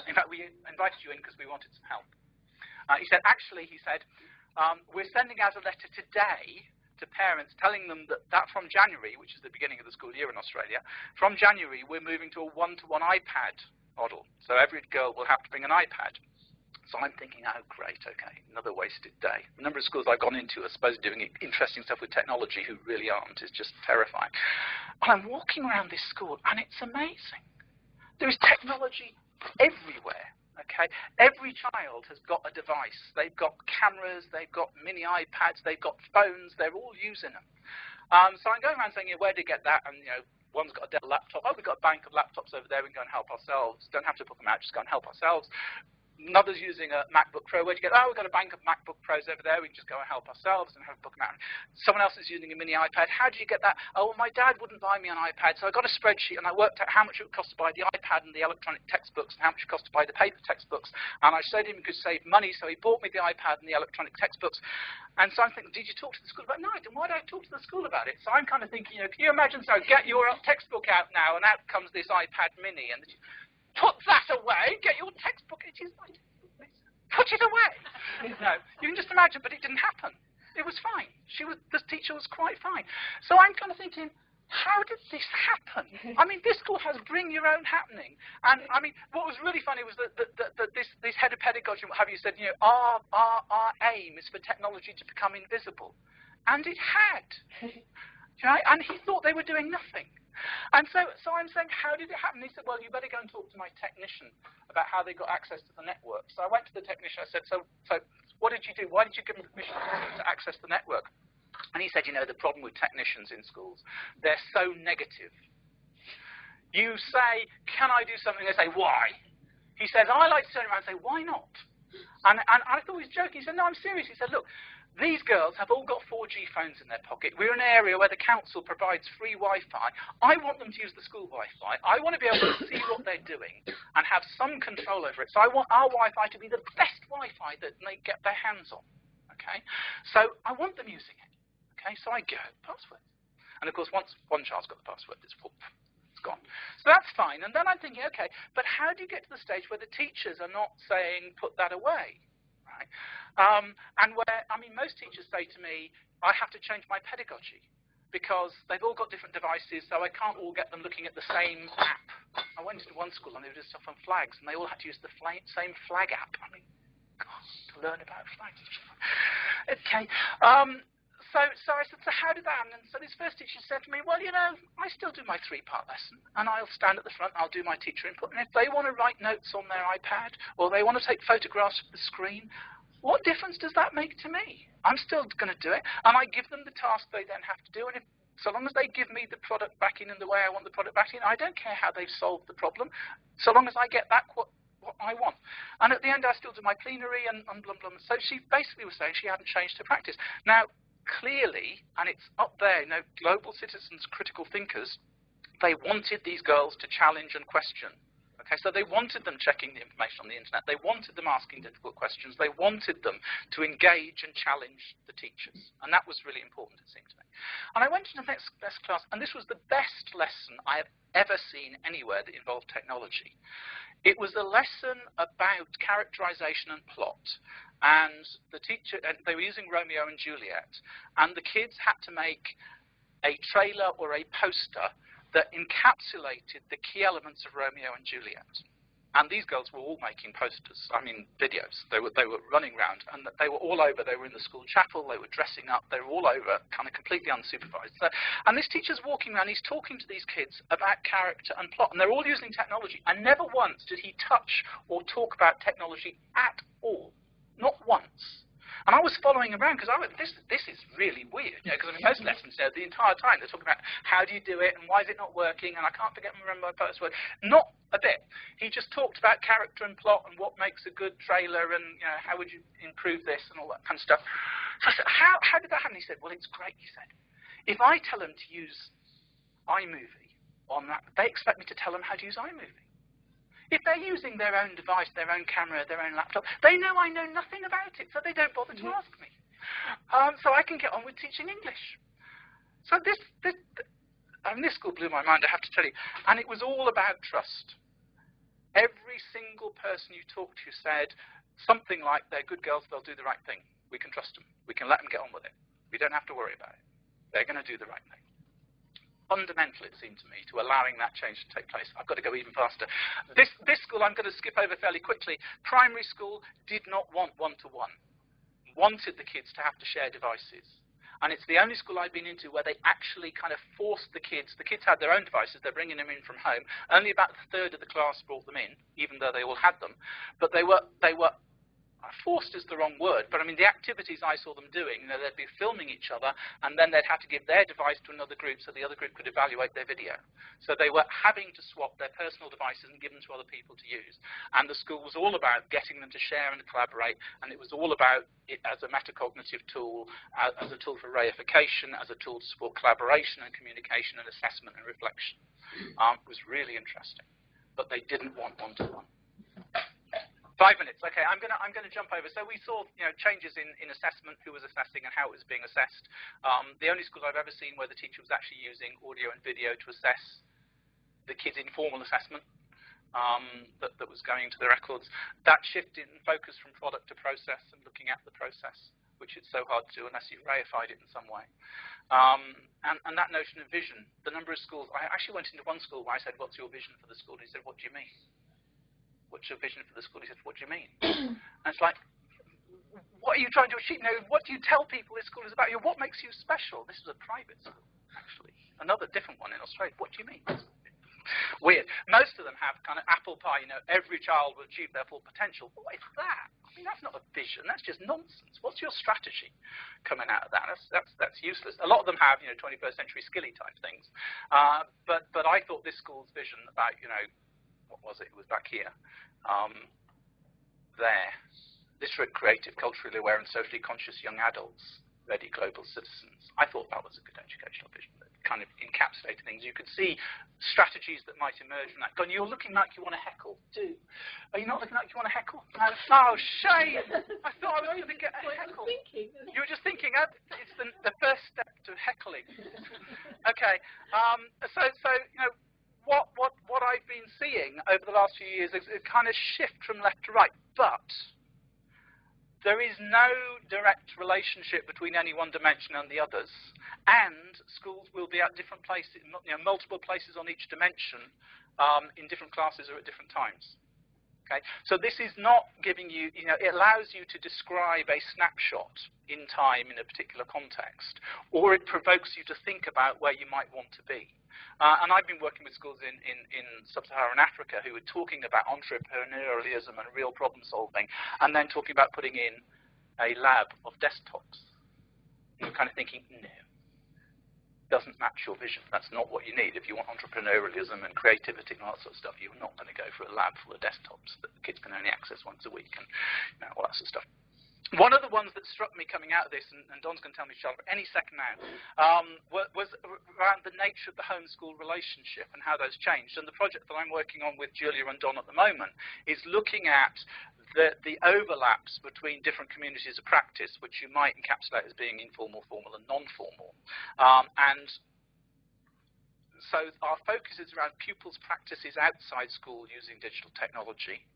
In fact, we invited you in because we wanted some help." He said, "We're sending out a letter today to parents telling them that from January, which is the beginning of the school year in Australia, from January we're moving to a one-to-one iPad model. So every girl will have to bring an iPad." So I'm thinking, oh, great, okay, another wasted day. The number of schools I've gone into are supposed to be doing interesting stuff with technology who really aren't. It's just terrifying. And I'm walking around this school, and it's amazing. There is technology everywhere. Okay, every child has got a device. They've got cameras, they've got mini iPads, they've got phones. They're all using them. So I'm going around saying, where to get that? And one's got a Dell laptop. Oh, we've got a bank of laptops over there. We can go and help ourselves. Don't have to put them out. Just go and help ourselves. Another's using a MacBook Pro. Where'd you get? Oh, we've got a bank of MacBook Pros over there. We can just go and help ourselves and have a book out. Someone else is using a mini iPad. How do you get that? Oh, well, my dad wouldn't buy me an iPad, so I got a spreadsheet and I worked out how much it would cost to buy the iPad and the electronic textbooks and how much it cost to buy the paper textbooks. And I showed him he could save money, so he bought me the iPad and the electronic textbooks. And so I'm thinking, did you talk to the school about it? No, I didn't. Why did I talk to the school about it? So I'm kind of thinking, can you imagine, so get your textbook out now, and out comes this iPad mini, and put that away, get your textbook. It is my textbook. Put it away. No, you can just imagine, but it didn't happen. It was fine. The teacher was quite fine. So I'm kind of thinking, how did this happen? I mean, this school has bring your own happening. And I mean, what was really funny was that this head of pedagogy, what have you, said, our aim is for technology to become invisible. And it had. Right? And he thought they were doing nothing. And so I'm saying, how did it happen? He said, well, you better go and talk to my technician about how they got access to the network. So I went to the technician. I said, so what did you do? Why did you give them permission to access the network? And he said, the problem with technicians in schools, they're so negative. You say, can I do something? They say, why? He says, I like to turn around and say, why not? And I thought he was joking. He said, no, I'm serious. He said, look, these girls have all got 4G phones in their pocket. We're in an area where the council provides free Wi-Fi. I want them to use the school Wi-Fi. I want to be able to see what they're doing and have some control over it. So I want our Wi-Fi to be the best Wi-Fi that they get their hands on. Okay? So I want them using it. Okay? So I go, password. And of course, once one child's got the password, it's gone. So that's fine. And then I'm thinking, okay, but how do you get to the stage where the teachers are not saying, put that away? Right? And where, I mean, most teachers say to me, I have to change my pedagogy because they've all got different devices, so I can't all get them looking at the same app. I went to one school and they were doing stuff on flags, and they all had to use the same flag app. I mean, God, to learn about flags. Okay. So I said, so how did that happen? And so this first teacher said to me, well, I still do my 3-part lesson, and I'll stand at the front, I'll do my teacher input, and if they want to write notes on their iPad, or they want to take photographs of the screen, what difference does that make to me? I'm still going to do it, and I give them the task they then have to do, and so long as they give me the product back in the way I want the product back in, I don't care how they've solved the problem, so long as I get back what I want. And at the end, I still do my plenary and blah, blah, blah. So she basically was saying she hadn't changed her practice. Now, clearly, and it's up there, global citizens, critical thinkers, they wanted these girls to challenge and question. Okay, so they wanted them checking the information on the internet. They wanted them asking difficult questions. They wanted them to engage and challenge the teachers. And that was really important, it seemed to me. And I went to the next class, and this was the best lesson I have ever seen anywhere that involved technology. It was a lesson about characterization and plot. And the teacher, and they were using Romeo and Juliet, and the kids had to make a trailer or a poster that encapsulated the key elements of Romeo and Juliet. And these girls were all making posters, videos. They were running around, and they were all over. They were in the school chapel, they were dressing up, they were all over, kind of completely unsupervised. So, and this teacher's walking around, he's talking to these kids about character and plot, and they're all using technology. And never once did he touch or talk about technology at all. Not once. And I was following around because I went, this is really weird, because most lessons, the entire time they're talking about how do you do it and why is it not working, and I can't remember my password. Not a bit. He just talked about character and plot and what makes a good trailer and how would you improve this and all that kind of stuff. So I said, how did that happen? He said, well, it's great, he said. If I tell them to use iMovie on that, they expect me to tell them how to use iMovie. If they're using their own device, their own camera, their own laptop, they know I know nothing about it, so they don't bother to ask me. So I can get on with teaching English. So this school blew my mind, I have to tell you. And it was all about trust. Every single person you talked to said something like, they're good girls, they'll do the right thing. We can trust them. We can let them get on with it. We don't have to worry about it. They're going to do the right thing. Fundamental, it seemed to me, to allowing that change to take place. I've got to go even faster. This school, I'm going to skip over fairly quickly. Primary school did not want one-to-one. Wanted the kids to have to share devices. And it's the only school I've been into where they actually kind of forced the kids. The kids had their own devices. They're bringing them in from home. Only about a third of the class brought them in, even though they all had them. But they were forced is the wrong word, but I mean the activities I saw them doing, you know, they'd be filming each other, and then they'd have to give their device to another group so the other group could evaluate their video. So they were having to swap their personal devices and give them to other people to use. And the school was all about getting them to share and collaborate, and it was all about it as a metacognitive tool, as a tool for reification, as a tool to support collaboration and communication and assessment and reflection. It was really interesting, but they didn't want one-to-one. 5 minutes. Okay, I'm gonna jump over. So we saw, you know, changes in assessment, who was assessing and how it was being assessed. The only school I've ever seen where the teacher was actually using audio and video to assess the kids' informal assessment that was going into the records. That shifted in focus from product to process and looking at the process, which is so hard to do unless you've reified it in some way. And that notion of vision. The number of schools. I actually went into one school where I said, "What's your vision for the school?" And he said, "What do you mean? What's your vision for the school?" He said, "What do you mean?" And it's like, what are you trying to achieve? You know, what do you tell people this school is about? You know, what makes you special? This is a private school, actually. Another different one in Australia. What do you mean? Weird. Most of them have kind of apple pie, you know, every child will achieve their full potential. What is that? I mean, that's not a vision. That's just nonsense. What's your strategy coming out of that? That's useless. A lot of them have, you know, 21st century skilly type things. But I thought this school's vision about, you know, what was it? It was back here. There. Literate, creative, culturally aware and socially conscious young adults, ready global citizens. I thought that was a good educational vision that kind of encapsulated things. You could see strategies that might emerge from that. God, you're looking like you want to heckle. Are you not looking like you want to heckle? Oh, shame! I thought I was going to get a heckle. You were just thinking, it's the first step to heckling. Okay. So you know, what I've been seeing over the last few years is a kind of shift from left to right, but there is no direct relationship between any one dimension and the others, and schools will be at different places, you know, multiple places on each dimension in different classes or at different times. Okay, so this is not giving you, you know, it allows you to describe a snapshot in time in a particular context, or it provokes you to think about where you might want to be. And I've been working with schools in sub-Saharan Africa who are talking about entrepreneurialism and real problem solving, and then talking about putting in a lab of desktops. You're kind of thinking, no, doesn't match your vision. That's not what you need. If you want entrepreneurialism and creativity and all that sort of stuff, you're not going to go for a lab full of desktops that the kids can only access once a week and, you know, all that sort of stuff. One of the ones that struck me coming out of this, and Don's going to tell me, Charlotte, any second now, was around the nature of the home-school relationship and how those changed. And the project that I'm working on with Julia and Don at the moment is looking at the overlaps between different communities of practice, which you might encapsulate as being informal, formal, and non-formal. And so our focus is around pupils' practices outside school using digital technology,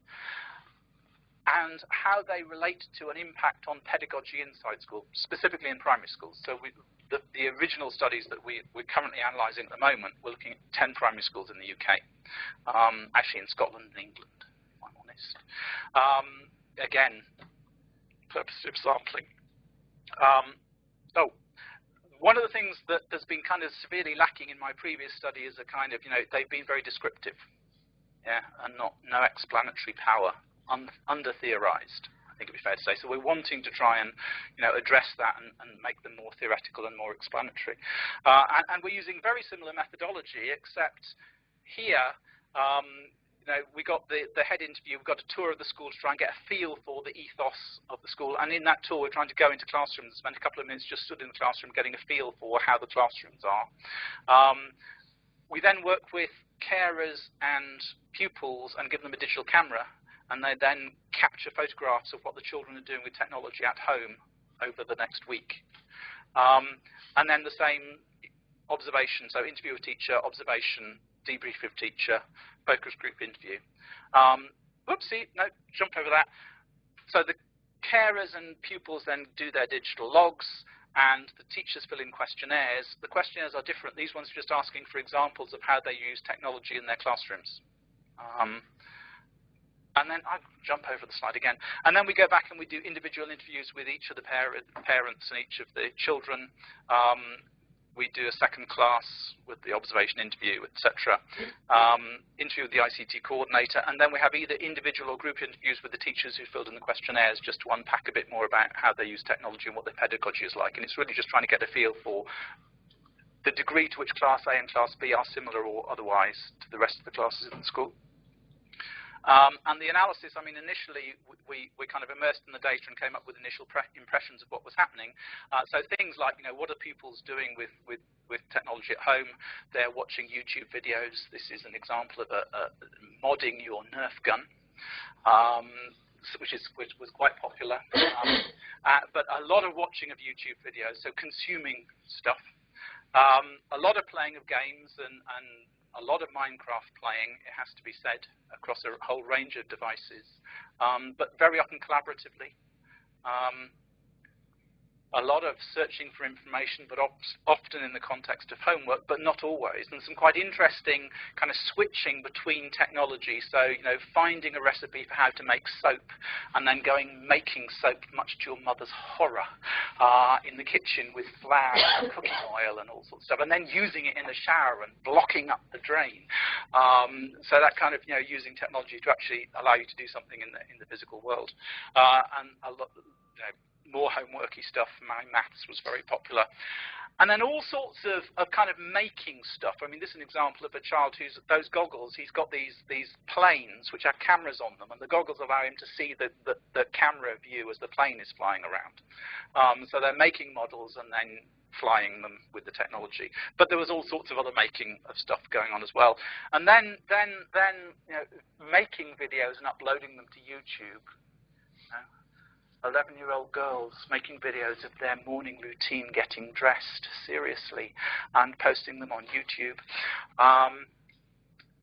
and how they relate to an impact on pedagogy inside school, specifically in primary schools. So the original studies that we're currently analysing at the moment, we're looking at 10 primary schools in the UK, actually in Scotland and England, if I'm honest. Again, purposive sampling. One of the things that has been kind of severely lacking in my previous study is a kind of, you know, they've been very descriptive, yeah, and no explanatory power. Under-theorized, I think it would be fair to say. So we're wanting to try and, you know, address that and make them more theoretical and more explanatory. And we're using very similar methodology, except here, you know, we got the head interview, we've got a tour of the school to try and get a feel for the ethos of the school. And in that tour, we're trying to go into classrooms, spend a couple of minutes just stood in the classroom getting a feel for how the classrooms are. We then work with carers and pupils and give them a digital camera, and they then capture photographs of what the children are doing with technology at home over the next week. And then the same observation, so interview with teacher, observation, debrief with teacher, focus group interview. Oopsie, no, jump over that. So the carers and pupils then do their digital logs, and the teachers fill in questionnaires. The questionnaires are different. These ones are just asking for examples of how they use technology in their classrooms. And then I jump over the slide again. And then we go back and we do individual interviews with each of the parents and each of the children. we do a second class with the observation interview, etc. Interview with the ICT coordinator, and then we have either individual or group interviews with the teachers who filled in the questionnaires, just to unpack a bit more about how they use technology and what their pedagogy is like. And it's really just trying to get a feel for the degree to which Class A and Class B are similar or otherwise to the rest of the classes in the school. And the analysis, I mean, initially we kind of immersed in the data and came up with initial impressions of what was happening. So things like, what are pupils doing with technology at home? They're watching YouTube videos. This is an example of modding your Nerf gun, which was quite popular. But a lot of watching of YouTube videos, so consuming stuff. A lot of playing of games and a lot of Minecraft playing, it has to be said, across a whole range of devices, but very often collaboratively. A lot of searching for information, but often in the context of homework, but not always. And some quite interesting kind of switching between technology. So, finding a recipe for how to make soap, and then making soap, much to your mother's horror, in the kitchen with flour and cooking oil and all sorts of stuff, and then using it in the shower and blocking up the drain. So that kind of, using technology to actually allow you to do something in the physical world, and a lot, more homeworky stuff. My maths was very popular. And then all sorts of kind of making stuff. I mean, this is an example of a child who's, those goggles, he's got these planes which have cameras on them, and the goggles allow him to see the camera view as the plane is flying around. So they're making models and then flying them with the technology. But there was all sorts of other making of stuff going on as well. And then making videos and uploading them to YouTube. 11-year-old girls making videos of their morning routine getting dressed, seriously, and posting them on YouTube.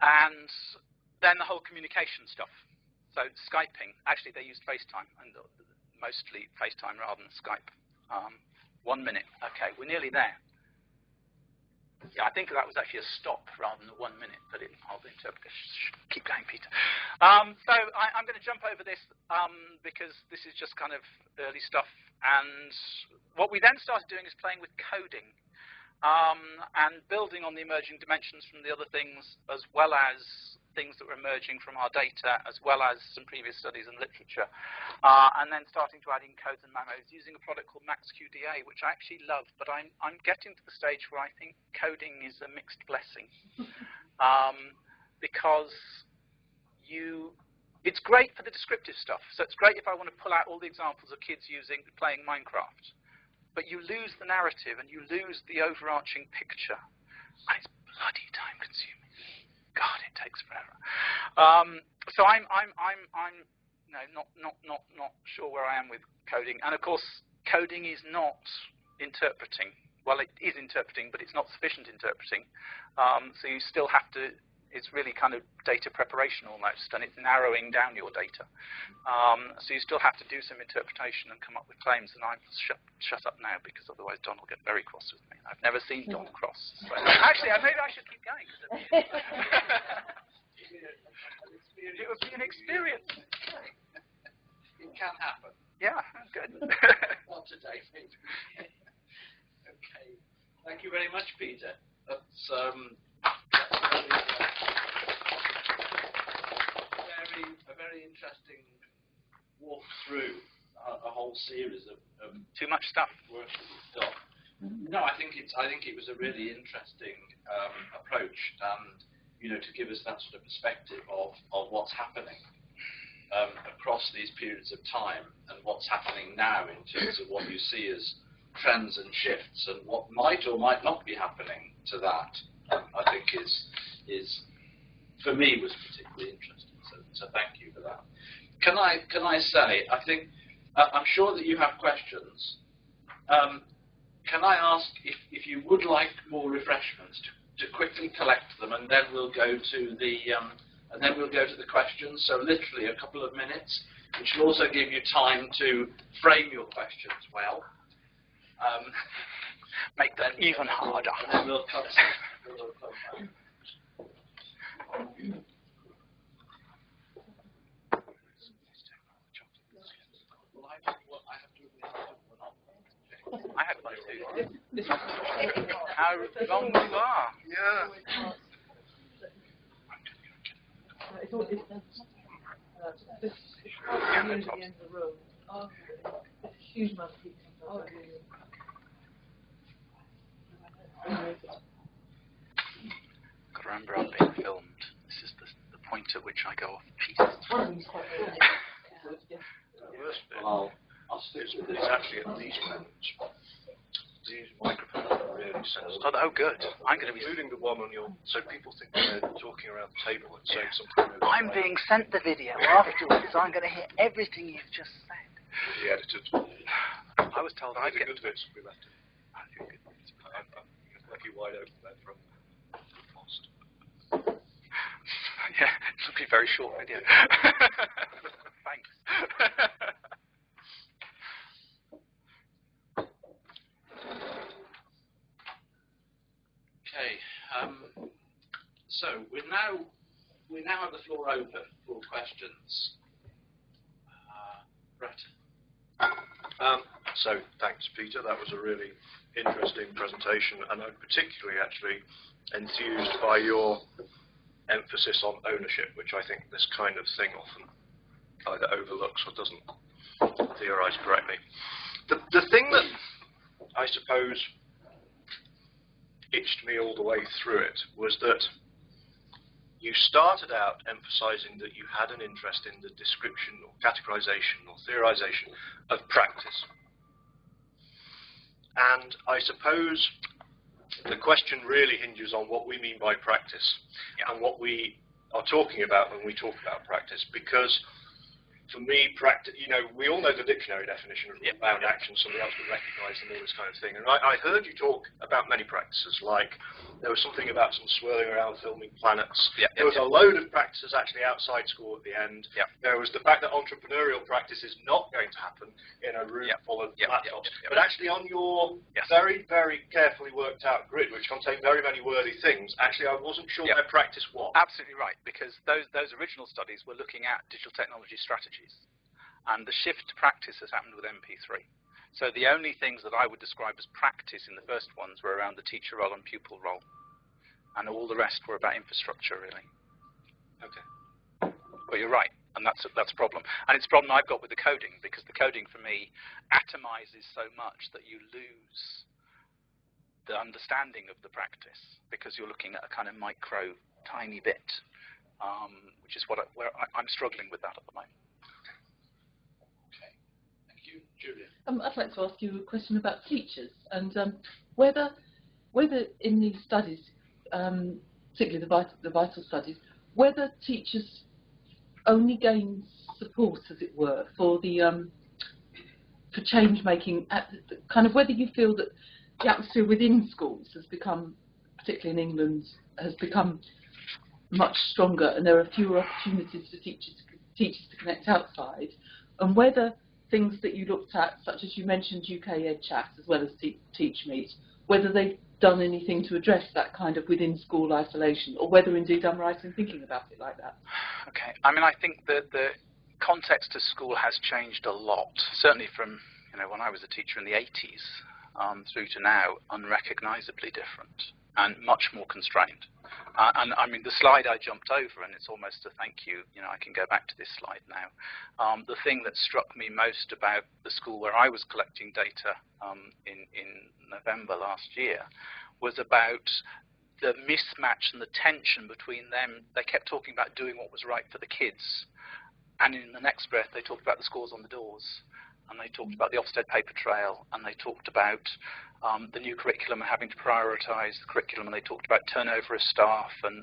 And then the whole communication stuff. So Skyping, actually they used FaceTime, and mostly FaceTime rather than Skype. 1 minute, okay, we're nearly there. Yeah, I think that was actually a stop rather than a 1 minute, but I'll interpret this. Keep going, Peter. So I'm going to jump over this because this is just kind of early stuff. And what we then started doing is playing with coding and building on the emerging dimensions from the other things, as well as things that were emerging from our data, as well as some previous studies and literature, and then starting to add in codes and memos using a product called MAXQDA, which I actually love, but I'm getting to the stage where I think coding is a mixed blessing, because it's great for the descriptive stuff. So it's great if I want to pull out all the examples of kids playing Minecraft, but you lose the narrative and you lose the overarching picture, and it's bloody time consuming. God, it takes forever. So I'm not sure where I am with coding. And of course, coding is not interpreting. Well, it is interpreting, but it's not sufficient interpreting. So you still have to. It's really kind of data preparation almost, and it's narrowing down your data. So you still have to do some interpretation and come up with claims. And I'm shut up now because otherwise Don will get very cross with me. I've never seen Don cross. So actually, maybe I should keep going. It would be an experience. It can happen. Yeah, good. Not today, maybe. Okay. Thank you very much, Peter. That's a very interesting walk through a whole series of too much stuff. Work that you've done. No, I think it was a really interesting approach, and to give us that sort of perspective of what's happening across these periods of time, and what's happening now in terms of what you see as trends and shifts, and what might or might not be happening to that. I think is for me was particularly interesting. So thank you for that. Can I say, I think I'm sure that you have questions. Can I ask if you would like more refreshments to quickly collect them, and then we'll go to the questions. So literally a couple of minutes, which will also give you time to frame your questions well. Make that even harder. And then we'll come back. I have to I had one too. How wrong you are. Yeah. Yeah, no problem. Got to remember I'm being filmed. This is the point at which I go off piste. The worst bit is actually at these moments. These microphones are really sensitive. Oh, good. I'm going to be... Including the one on your... So people think they're talking around the table and saying something... I'm being sent the video afterwards. I'm going to hear everything you've just said. The edited. I was told I'd The get... good bits will be left in. I'm lucky wide open there from post. Yeah, it'll be a very short video. Thanks. Okay, so we now have the floor open for questions. Brett. So thanks, Peter. That was a really interesting presentation, and I'm particularly actually enthused by your emphasis on ownership, which I think this kind of thing often either overlooks or doesn't theorize correctly. The thing that I suppose itched me all the way through it was that you started out emphasizing that you had an interest in the description or categorization or theorization of practice. And I suppose the question really hinges on what we mean by practice and what we are talking about when we talk about practice, because for me, practice, we all know the dictionary definition of bound action, somebody else would recognize and all this kind of thing. And I heard you talk about many practices, like there was something about some swirling around filming planets. There was a load of practices actually outside school at the end. There was the fact that entrepreneurial practice is not going to happen in a room full of laptops. But actually on your very, very carefully worked out grid, which contained very many worthy things, actually I wasn't sure where practice was. Absolutely right, because those original studies were looking at digital technology strategies. And the shift to practice has happened with MP3. So the only things that I would describe as practice in the first ones were around the teacher role and pupil role. And all the rest were about infrastructure, really. Okay. But you're right, and that's a problem. And it's a problem I've got with the coding, because the coding for me atomizes so much that you lose the understanding of the practice, because you're looking at a kind of micro, tiny bit, which is where I'm struggling with that at the moment. Julia. I'd like to ask you a question about teachers and whether in these studies, particularly the vital studies, whether teachers only gain support, as it were, for change making, kind of whether you feel that the atmosphere within schools has become, particularly in England, has become much stronger, and there are fewer opportunities for teachers to connect outside, and whether things that you looked at, such as you mentioned UK Ed Chat as well as TeachMeet, whether they've done anything to address that kind of within-school isolation, or whether indeed I'm right in thinking about it like that. Okay, I mean, I think that the context of school has changed a lot, certainly from when I was a teacher in the 80s through to now, unrecognisably different and much more constrained. And I mean, the slide I jumped over, and it's almost a thank you, I can go back to this slide now. The thing that struck me most about the school where I was collecting data in November last year was about the mismatch and the tension between them. They kept talking about doing what was right for the kids, and in the next breath they talked about the scores on the doors, and they talked about the Ofsted paper trail, and they talked about the new curriculum and having to prioritise the curriculum, and they talked about turnover of staff and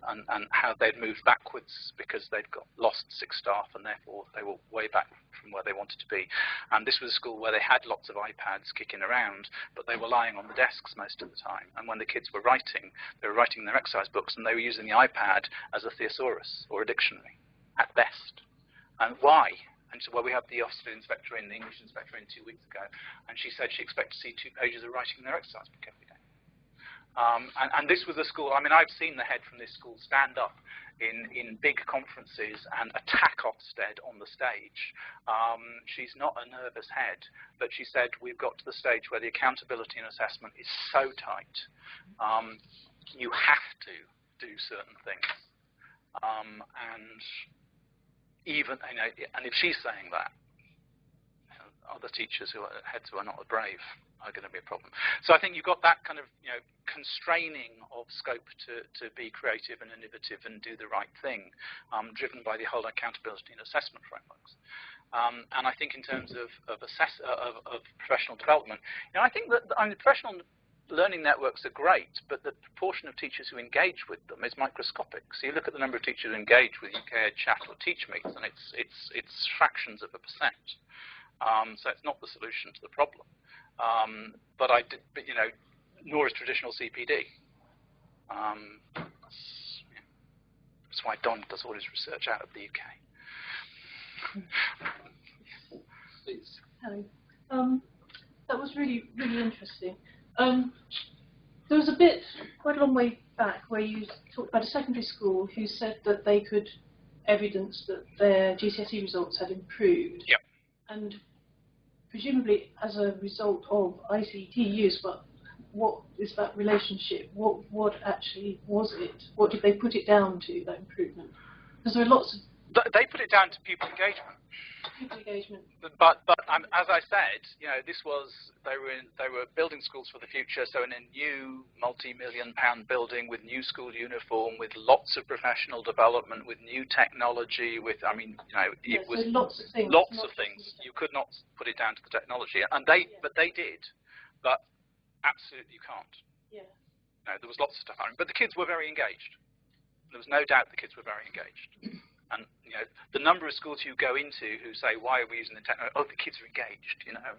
how they'd moved backwards because they'd lost 6 staff and therefore they were way back from where they wanted to be. And this was a school where they had lots of iPads kicking around, but they were lying on the desks most of the time. And when the kids were writing, they were writing their exercise books and they were using the iPad as a thesaurus or a dictionary at best. And why? And so, well, we had the Ofsted inspector in, the English inspector in 2 weeks ago, and she said she expected to see 2 pages of writing in their exercise book every day. And this was a school, I mean, I've seen the head from this school stand up in big conferences and attack Ofsted on the stage. She's not a nervous head, but she said, we've got to the stage where the accountability and assessment is so tight, you have to do certain things. And even, you know, and if she's saying that, other teachers who are heads who are not as brave are going to be a problem. So I think you've got that kind of, you know, constraining of scope to be creative and innovative and do the right thing, driven by the whole accountability and assessment frameworks. And I think in terms of professional development, you know, I think that I mean, professional learning networks are great, but the proportion of teachers who engage with them is microscopic. So you look at the number of teachers who engage with UK Chat or TeachMeets, and it's fractions of a percent. So it's not the solution to the problem. But you know, nor is traditional CPD. That's why Don does all his research out of the UK. Please. Hello. That was really, really interesting. There was a bit, quite a long way back, where you talked about a secondary school who said that they could evidence that their GCSE results had improved. Yep. And presumably as a result of ICT use, but what is that relationship? What actually was it? What did they put it down to, that improvement? Because there are lots of... They put it down to pupil engagement. Pupil engagement. But as I said, you know, this was, they were building schools for the future, so in a new multi-million-pound building with new school uniform, with lots of professional development, with new technology, with, I mean, you know, it was so lots of things. Lots of things. You could not put it down to the technology, and but they did. But absolutely you can't. Yeah. No, there was lots of stuff happening, but the kids were very engaged. There was no doubt the kids were very engaged. And, you know, the number of schools you go into who say, why are we using the technology? Oh, the kids are engaged, you know.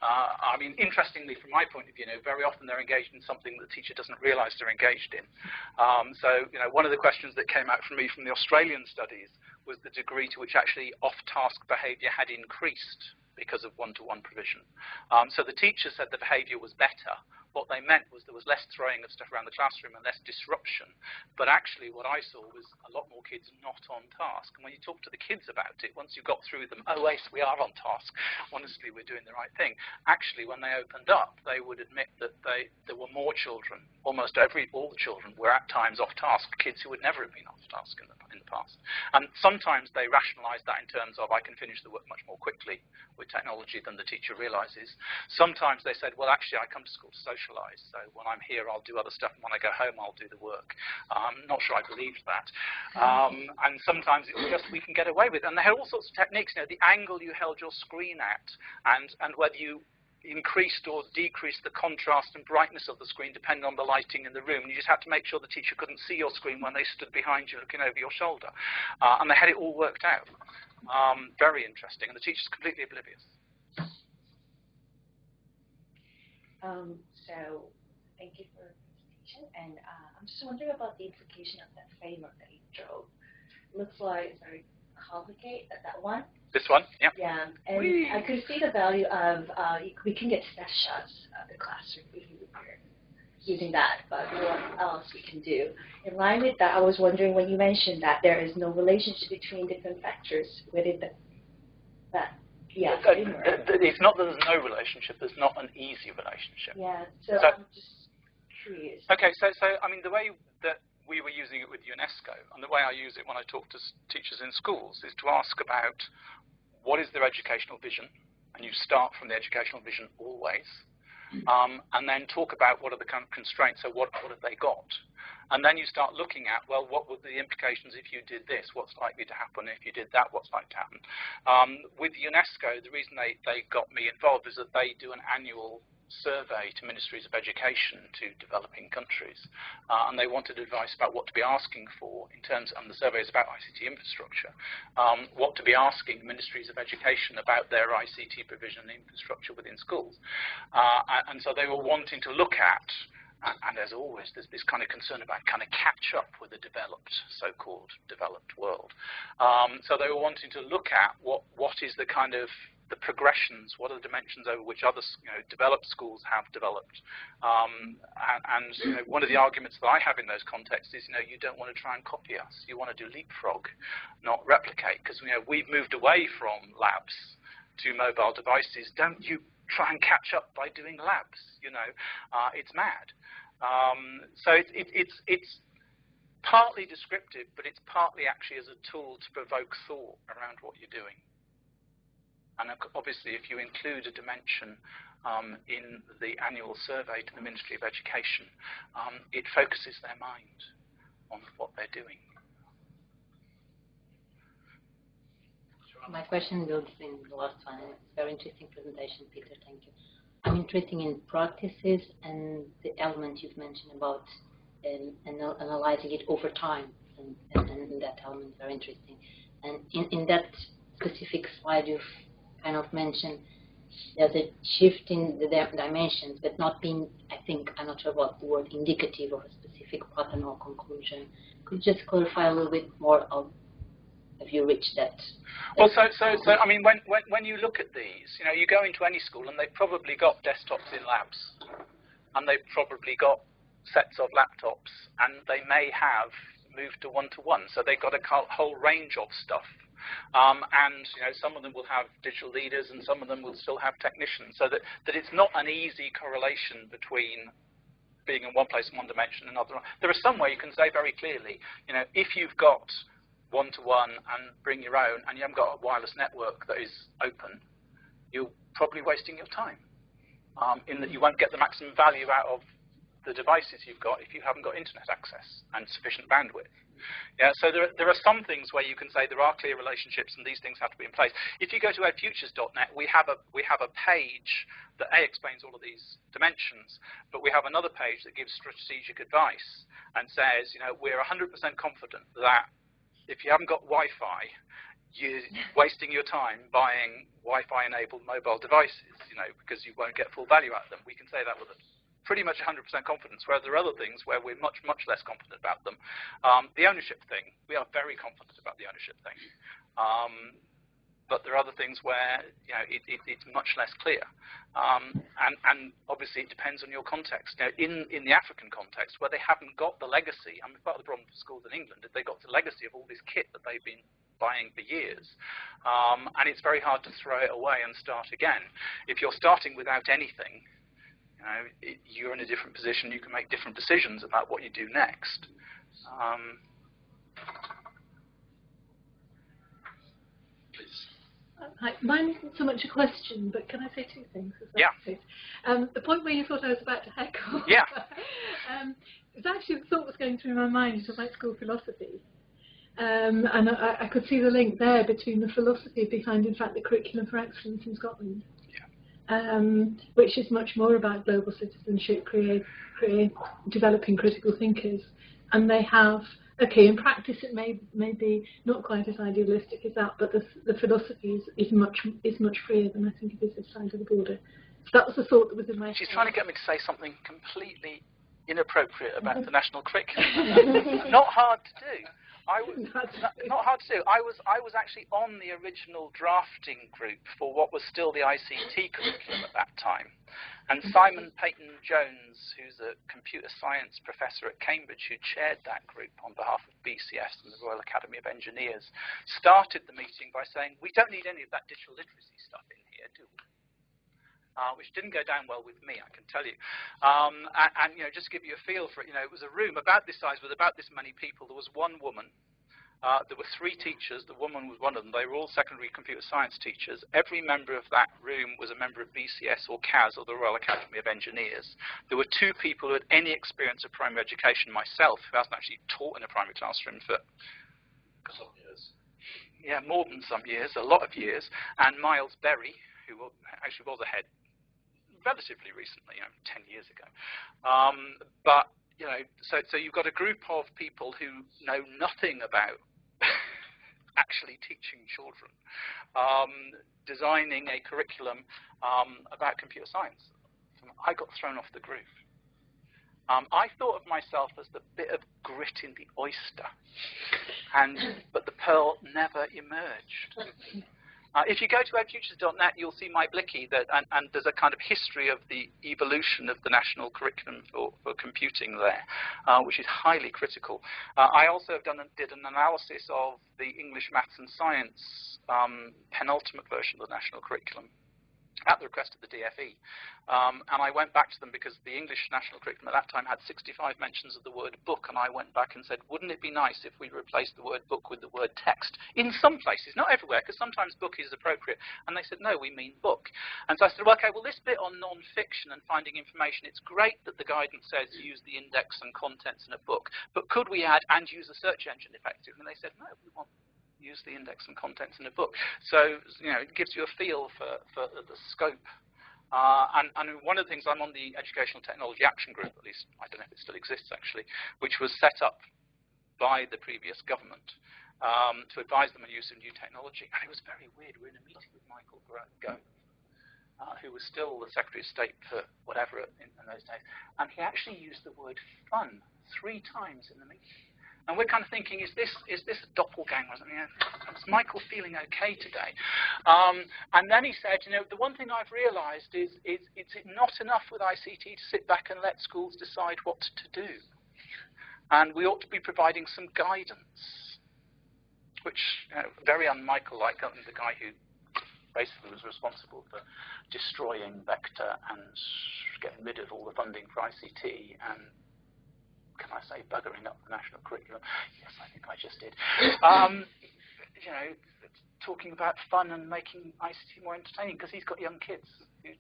I mean, interestingly, from my point of view, you know, very often they're engaged in something that the teacher doesn't realise they're engaged in. So, you know, one of the questions that came out from me from the Australian studies was the degree to which actually off-task behaviour had increased because of one-to-one provision. So the teacher said the behaviour was better. What they meant was there was less throwing of stuff around the classroom and less disruption. But actually what I saw was a lot more kids not on task. And when you talk to the kids about it, once you got through them, oh, yes, we are on task. Honestly, we're doing the right thing. Actually, when they opened up, they would admit that there were more children. Almost all the children were at times off task, kids who would never have been off task in the past. And sometimes they rationalised that in terms of, I can finish the work much more quickly with technology than the teacher realises. Sometimes they said, well, actually, I come to school to socialise, so when I'm here, I'll do other stuff, and when I go home, I'll do the work. I'm not sure I believed that. And sometimes it was just, we can get away with it. And they had all sorts of techniques, you know, the angle you held your screen at, and whether you increased or decreased the contrast and brightness of the screen depending on the lighting in the room. And you just had to make sure the teacher couldn't see your screen when they stood behind you looking over your shoulder. And they had it all worked out. Very interesting. And the teacher's completely oblivious. So thank you for the presentation. And I'm just wondering about the implication of that framework that you drove. Looks like it's very complicated, that one. This one? Yeah. Yeah, and I could see the value of, we can get snapshots of the classroom if we're using that, but what else we can do? In line with that, I was wondering when you mentioned that there is no relationship between different factors within that framework. It's not that there's no relationship, there's not an easy relationship. Yeah, so I'm just curious. Okay, so I mean, the way that we were using it with UNESCO, and the way I use it when I talk to teachers in schools, is to ask about what is their educational vision, and you start from the educational vision always, and then talk about what are the kind of constraints, so what have they got? And then you start looking at, well, what would the implications if you did this? What's likely to happen if you did that? What's likely to happen? With UNESCO, the reason they got me involved is that they do an annual survey to ministries of education to developing countries, and they wanted advice about what to be asking for in terms, and the survey is about ICT infrastructure, what to be asking ministries of education about their ICT provision and infrastructure within schools. And so they were wanting to look at, and as always, there's this kind of concern about kind of catch up with the developed, so-called developed world. So they were wanting to look at what is the kind of the progressions, what are the dimensions over which other developed schools have developed. And one of the arguments that I have in those contexts is, you don't want to try and copy us. You want to do leapfrog, not replicate, because we've moved away from labs to mobile devices. Don't you try and catch up by doing labs. It's mad. So it's partly descriptive, but it's partly actually as a tool to provoke thought around what you're doing. And obviously, if you include a dimension in the annual survey to the Ministry of Education, it focuses their mind on what they're doing. My question builds in the last one. It's a very interesting presentation, Peter. Thank you. I'm interested in practices and the element you've mentioned about analyzing it over time, and that element is very interesting. And in that specific slide, you've kind of mentioned there's a shift in the dimensions, but not being, I'm not sure about the word, indicative of a specific pattern or conclusion. Could you just clarify a little bit more of, have you reached that? Well, so I mean, when you look at these, you go into any school and they've probably got desktops in labs, and they've probably got sets of laptops, and they may have moved to one-to-one, so they've got a whole range of stuff. And some of them will have digital leaders, and some of them will still have technicians, so that it's not an easy correlation between being in one place in one dimension and another. There are some where you can say very clearly, if you've got one-to-one and bring your own, and you haven't got a wireless network that is open, you're probably wasting your time, in that you won't get the maximum value out of the devices you've got if you haven't got internet access and sufficient bandwidth. Yeah, so there are some things where you can say there are clear relationships and these things have to be in place. If you go to edfutures.net, we have a page that explains all of these dimensions, but we have another page that gives strategic advice and says, we're 100% confident that if you haven't got Wi-Fi, you're wasting your time buying Wi-Fi-enabled mobile devices, because you won't get full value out of them. We can say that with pretty much 100% confidence, whereas there are other things where we're much, much less confident about them. The ownership thing, we are very confident about the ownership thing. But there are other things where it's much less clear. And obviously it depends on your context. In the African context, where they haven't got the legacy, part of the problem for schools in England is they've got the legacy of all this kit that they've been buying for years. And it's very hard to throw it away and start again. If you're starting without anything, you're in a different position. You can make different decisions about what you do next. Hi, mine isn't so much a question, but can I say two things? Yeah. The point where you thought I was about to heckle. Yeah. It's actually a thought was going through my mind about school philosophy. And I could see the link there between the philosophy behind, in fact, the curriculum for excellence in Scotland. Which is much more about global citizenship, developing critical thinkers. And they have, in practice it may be not quite as idealistic as that, but the philosophy is much freer than I think it is this side of the border. So that was the thought that was in my head. She's trying to get me to say something completely inappropriate about the national curriculum. Not hard to do. Not hard to do. I was actually on the original drafting group for what was still the ICT curriculum at that time. And Simon Peyton-Jones, who's a computer science professor at Cambridge, who chaired that group on behalf of BCS and the Royal Academy of Engineers, started the meeting by saying, we don't need any of that digital literacy stuff in here, do we? Which didn't go down well with me, I can tell you. And just to give you a feel for it, it was a room about this size with about this many people. There was one woman. There were three teachers. The woman was one of them. They were all secondary computer science teachers. Every member of that room was a member of BCS or CAS, or the Royal Academy of Engineers. There were two people who had any experience of primary education, myself, who hasn't actually taught in a primary classroom for some years. Yeah, more than some years, a lot of years. And Miles Berry, who actually was a head relatively recently, 10 years ago. So you've got a group of people who know nothing about actually teaching children, designing a curriculum about computer science. I got thrown off the group. I thought of myself as the bit of grit in the oyster, but the pearl never emerged. If you go to edfutures.net, you'll see my Blicky, and there's a kind of history of the evolution of the national curriculum for computing there, which is highly critical. I also did an analysis of the English, Maths and Science penultimate version of the national curriculum at the request of the DFE. And I went back to them because the English national curriculum at that time had 65 mentions of the word book, and I went back and said, wouldn't it be nice if we replaced the word book with the word text? In some places, not everywhere, because sometimes book is appropriate. And they said, no, we mean book. And so I said, well, okay, well, this bit on non-fiction and finding information, it's great that the guidance says use the index and contents in a book, but could we add and use a search engine effectively? And they said, no, we want use the index and contents in a book. So, you know, it gives you a feel for the scope. And one of the things, I'm on the Educational Technology Action Group, at least, I don't know if it still exists actually, which was set up by the previous government to advise them on use of new technology. And it was very weird. We were in a meeting with Michael Gove, who was still the Secretary of State for whatever in those days. And he actually used the word fun 3 times in the meeting. And we're kind of thinking, is this a doppelganger or something? Is Michael feeling okay today? And then he said, you know, the one thing I've realized is it's not enough with ICT to sit back and let schools decide what to do. And we ought to be providing some guidance, which, you know, very un-Michael-like, the guy who basically was responsible for destroying Vector and getting rid of all the funding for ICT and, can I say, buggering up the national curriculum? Yes, I think I just did. You know, talking about fun and making ICT more entertaining, because he's got young kids who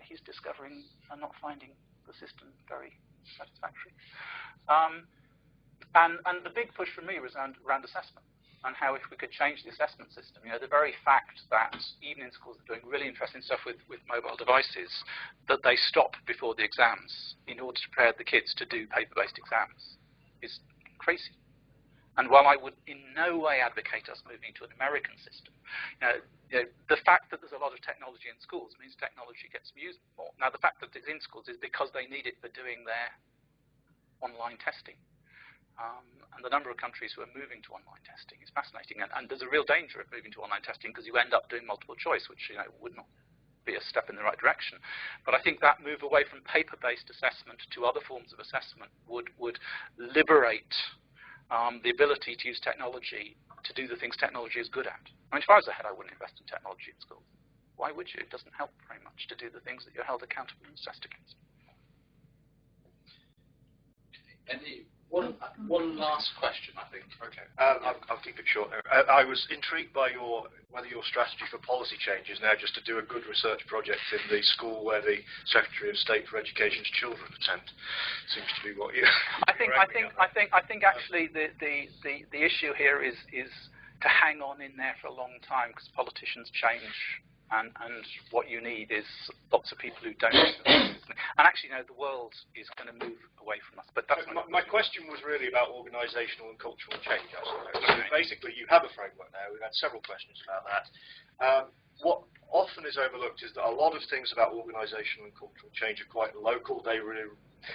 he's discovering are not finding the system very satisfactory. And the big push for me was around assessment, and how if we could change the assessment system. You know, the very fact that even in schools are doing really interesting stuff with mobile devices, that they stop before the exams in order to prepare the kids to do paper-based exams is crazy. And while I would in no way advocate us moving to an American system, you know, the fact that there's a lot of technology in schools means technology gets used more. Now, the fact that it's in schools is because they need it for doing their online testing. And the number of countries who are moving to online testing is fascinating. And there's a real danger of moving to online testing because you end up doing multiple choice, which, you know, would not be a step in the right direction. But I think that move away from paper-based assessment to other forms of assessment would liberate the ability to use technology to do the things technology is good at. I mean, as far as I had, I wouldn't invest in technology in schools. Why would you? It doesn't help very much to do the things that you're held accountable and assessed against. One last question, I think. Okay, I'll keep it short. I was intrigued by whether your strategy for policy change is now just to do a good research project in the school where the Secretary of State for Education's children attend. Seems to be what you. I think actually the issue here is to hang on in there for a long time, because politicians change. And what you need is lots of people who don't. And actually, you know, the world is going to move away from us. But that's my question was really about organisational and cultural change, I suppose. So basically, you have a framework now. We've had several questions about that. What often is overlooked is that a lot of things about organisational and cultural change are quite local. They really,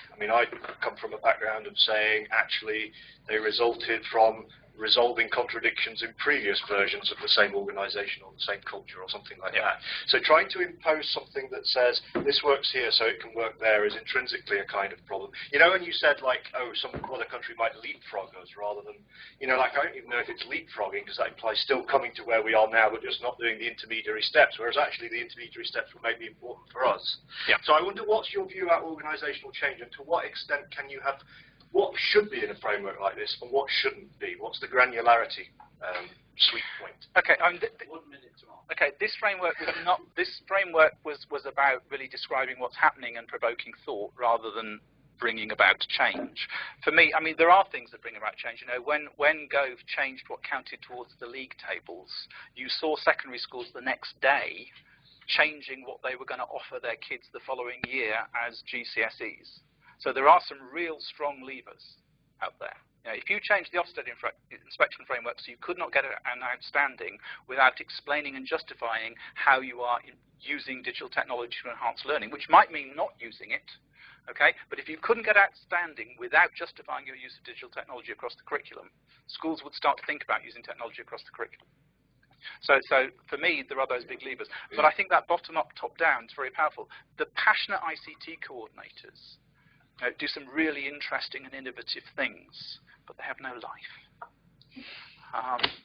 I mean, I come from a background of saying actually they resulted from resolving contradictions in previous versions of the same organisation or the same culture or something like that. So trying to impose something that says this works here so it can work there is intrinsically a kind of problem. You know, when you said like, oh, some other country might leapfrog us rather than, you know, like I don't even know if it's leapfrogging because that implies still coming to where we are now but just not doing the intermediary steps, whereas actually the intermediary steps will maybe be important for us. Yeah. So I wonder what's your view about organisational change and to what extent can you have what should be in a framework like this and what shouldn't be? What's the granularity sweet point? Okay, okay. This framework was not. This framework was about really describing what's happening and provoking thought rather than bringing about change. For me, I mean, there are things that bring about change. You know, when Gove changed what counted towards the league tables, you saw secondary schools the next day changing what they were going to offer their kids the following year as GCSEs. So there are some real strong levers out there. You know, if you change the Ofsted inspection framework so you could not get an outstanding without explaining and justifying how you are using digital technology to enhance learning, which might mean not using it, okay? But if you couldn't get outstanding without justifying your use of digital technology across the curriculum, schools would start to think about using technology across the curriculum. So for me, there are those big levers. But I think that bottom-up, top-down is very powerful. The passionate ICT coordinators do some really interesting and innovative things, but they have no life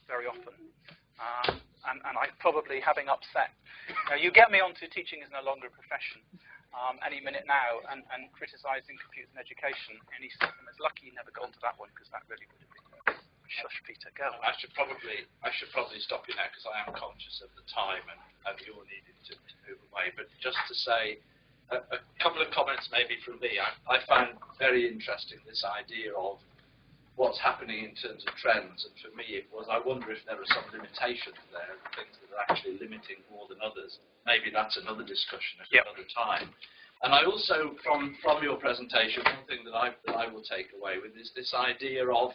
very often. And I probably, having upset, you get me onto teaching is no longer a profession any minute now, and criticising computers and education any system. It's lucky you never got onto that one, because that really would have been. Shush, Peter, go. I should probably stop you now, because I am conscious of the time and you're needing to move away. But just to say a couple of comments maybe from me. I find very interesting this idea of what's happening in terms of trends, and for me it was, I wonder if there are some limitations there, things that are actually limiting more than others. Maybe that's another discussion at another time. And I also, from your presentation, one thing that I will take away with is this idea of,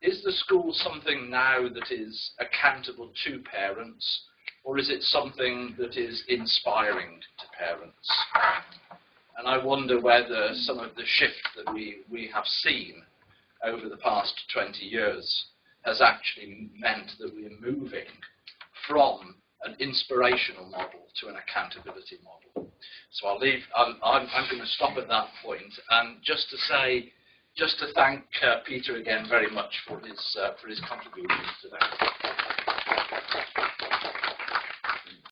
is the school something now that is accountable to parents, or is it something that is inspiring to parents? And I wonder whether some of the shift that we have seen over the past 20 years has actually meant that we are moving from an inspirational model to an accountability model. So I'm going to stop at that point, and just to thank Peter again very much for his contributions today.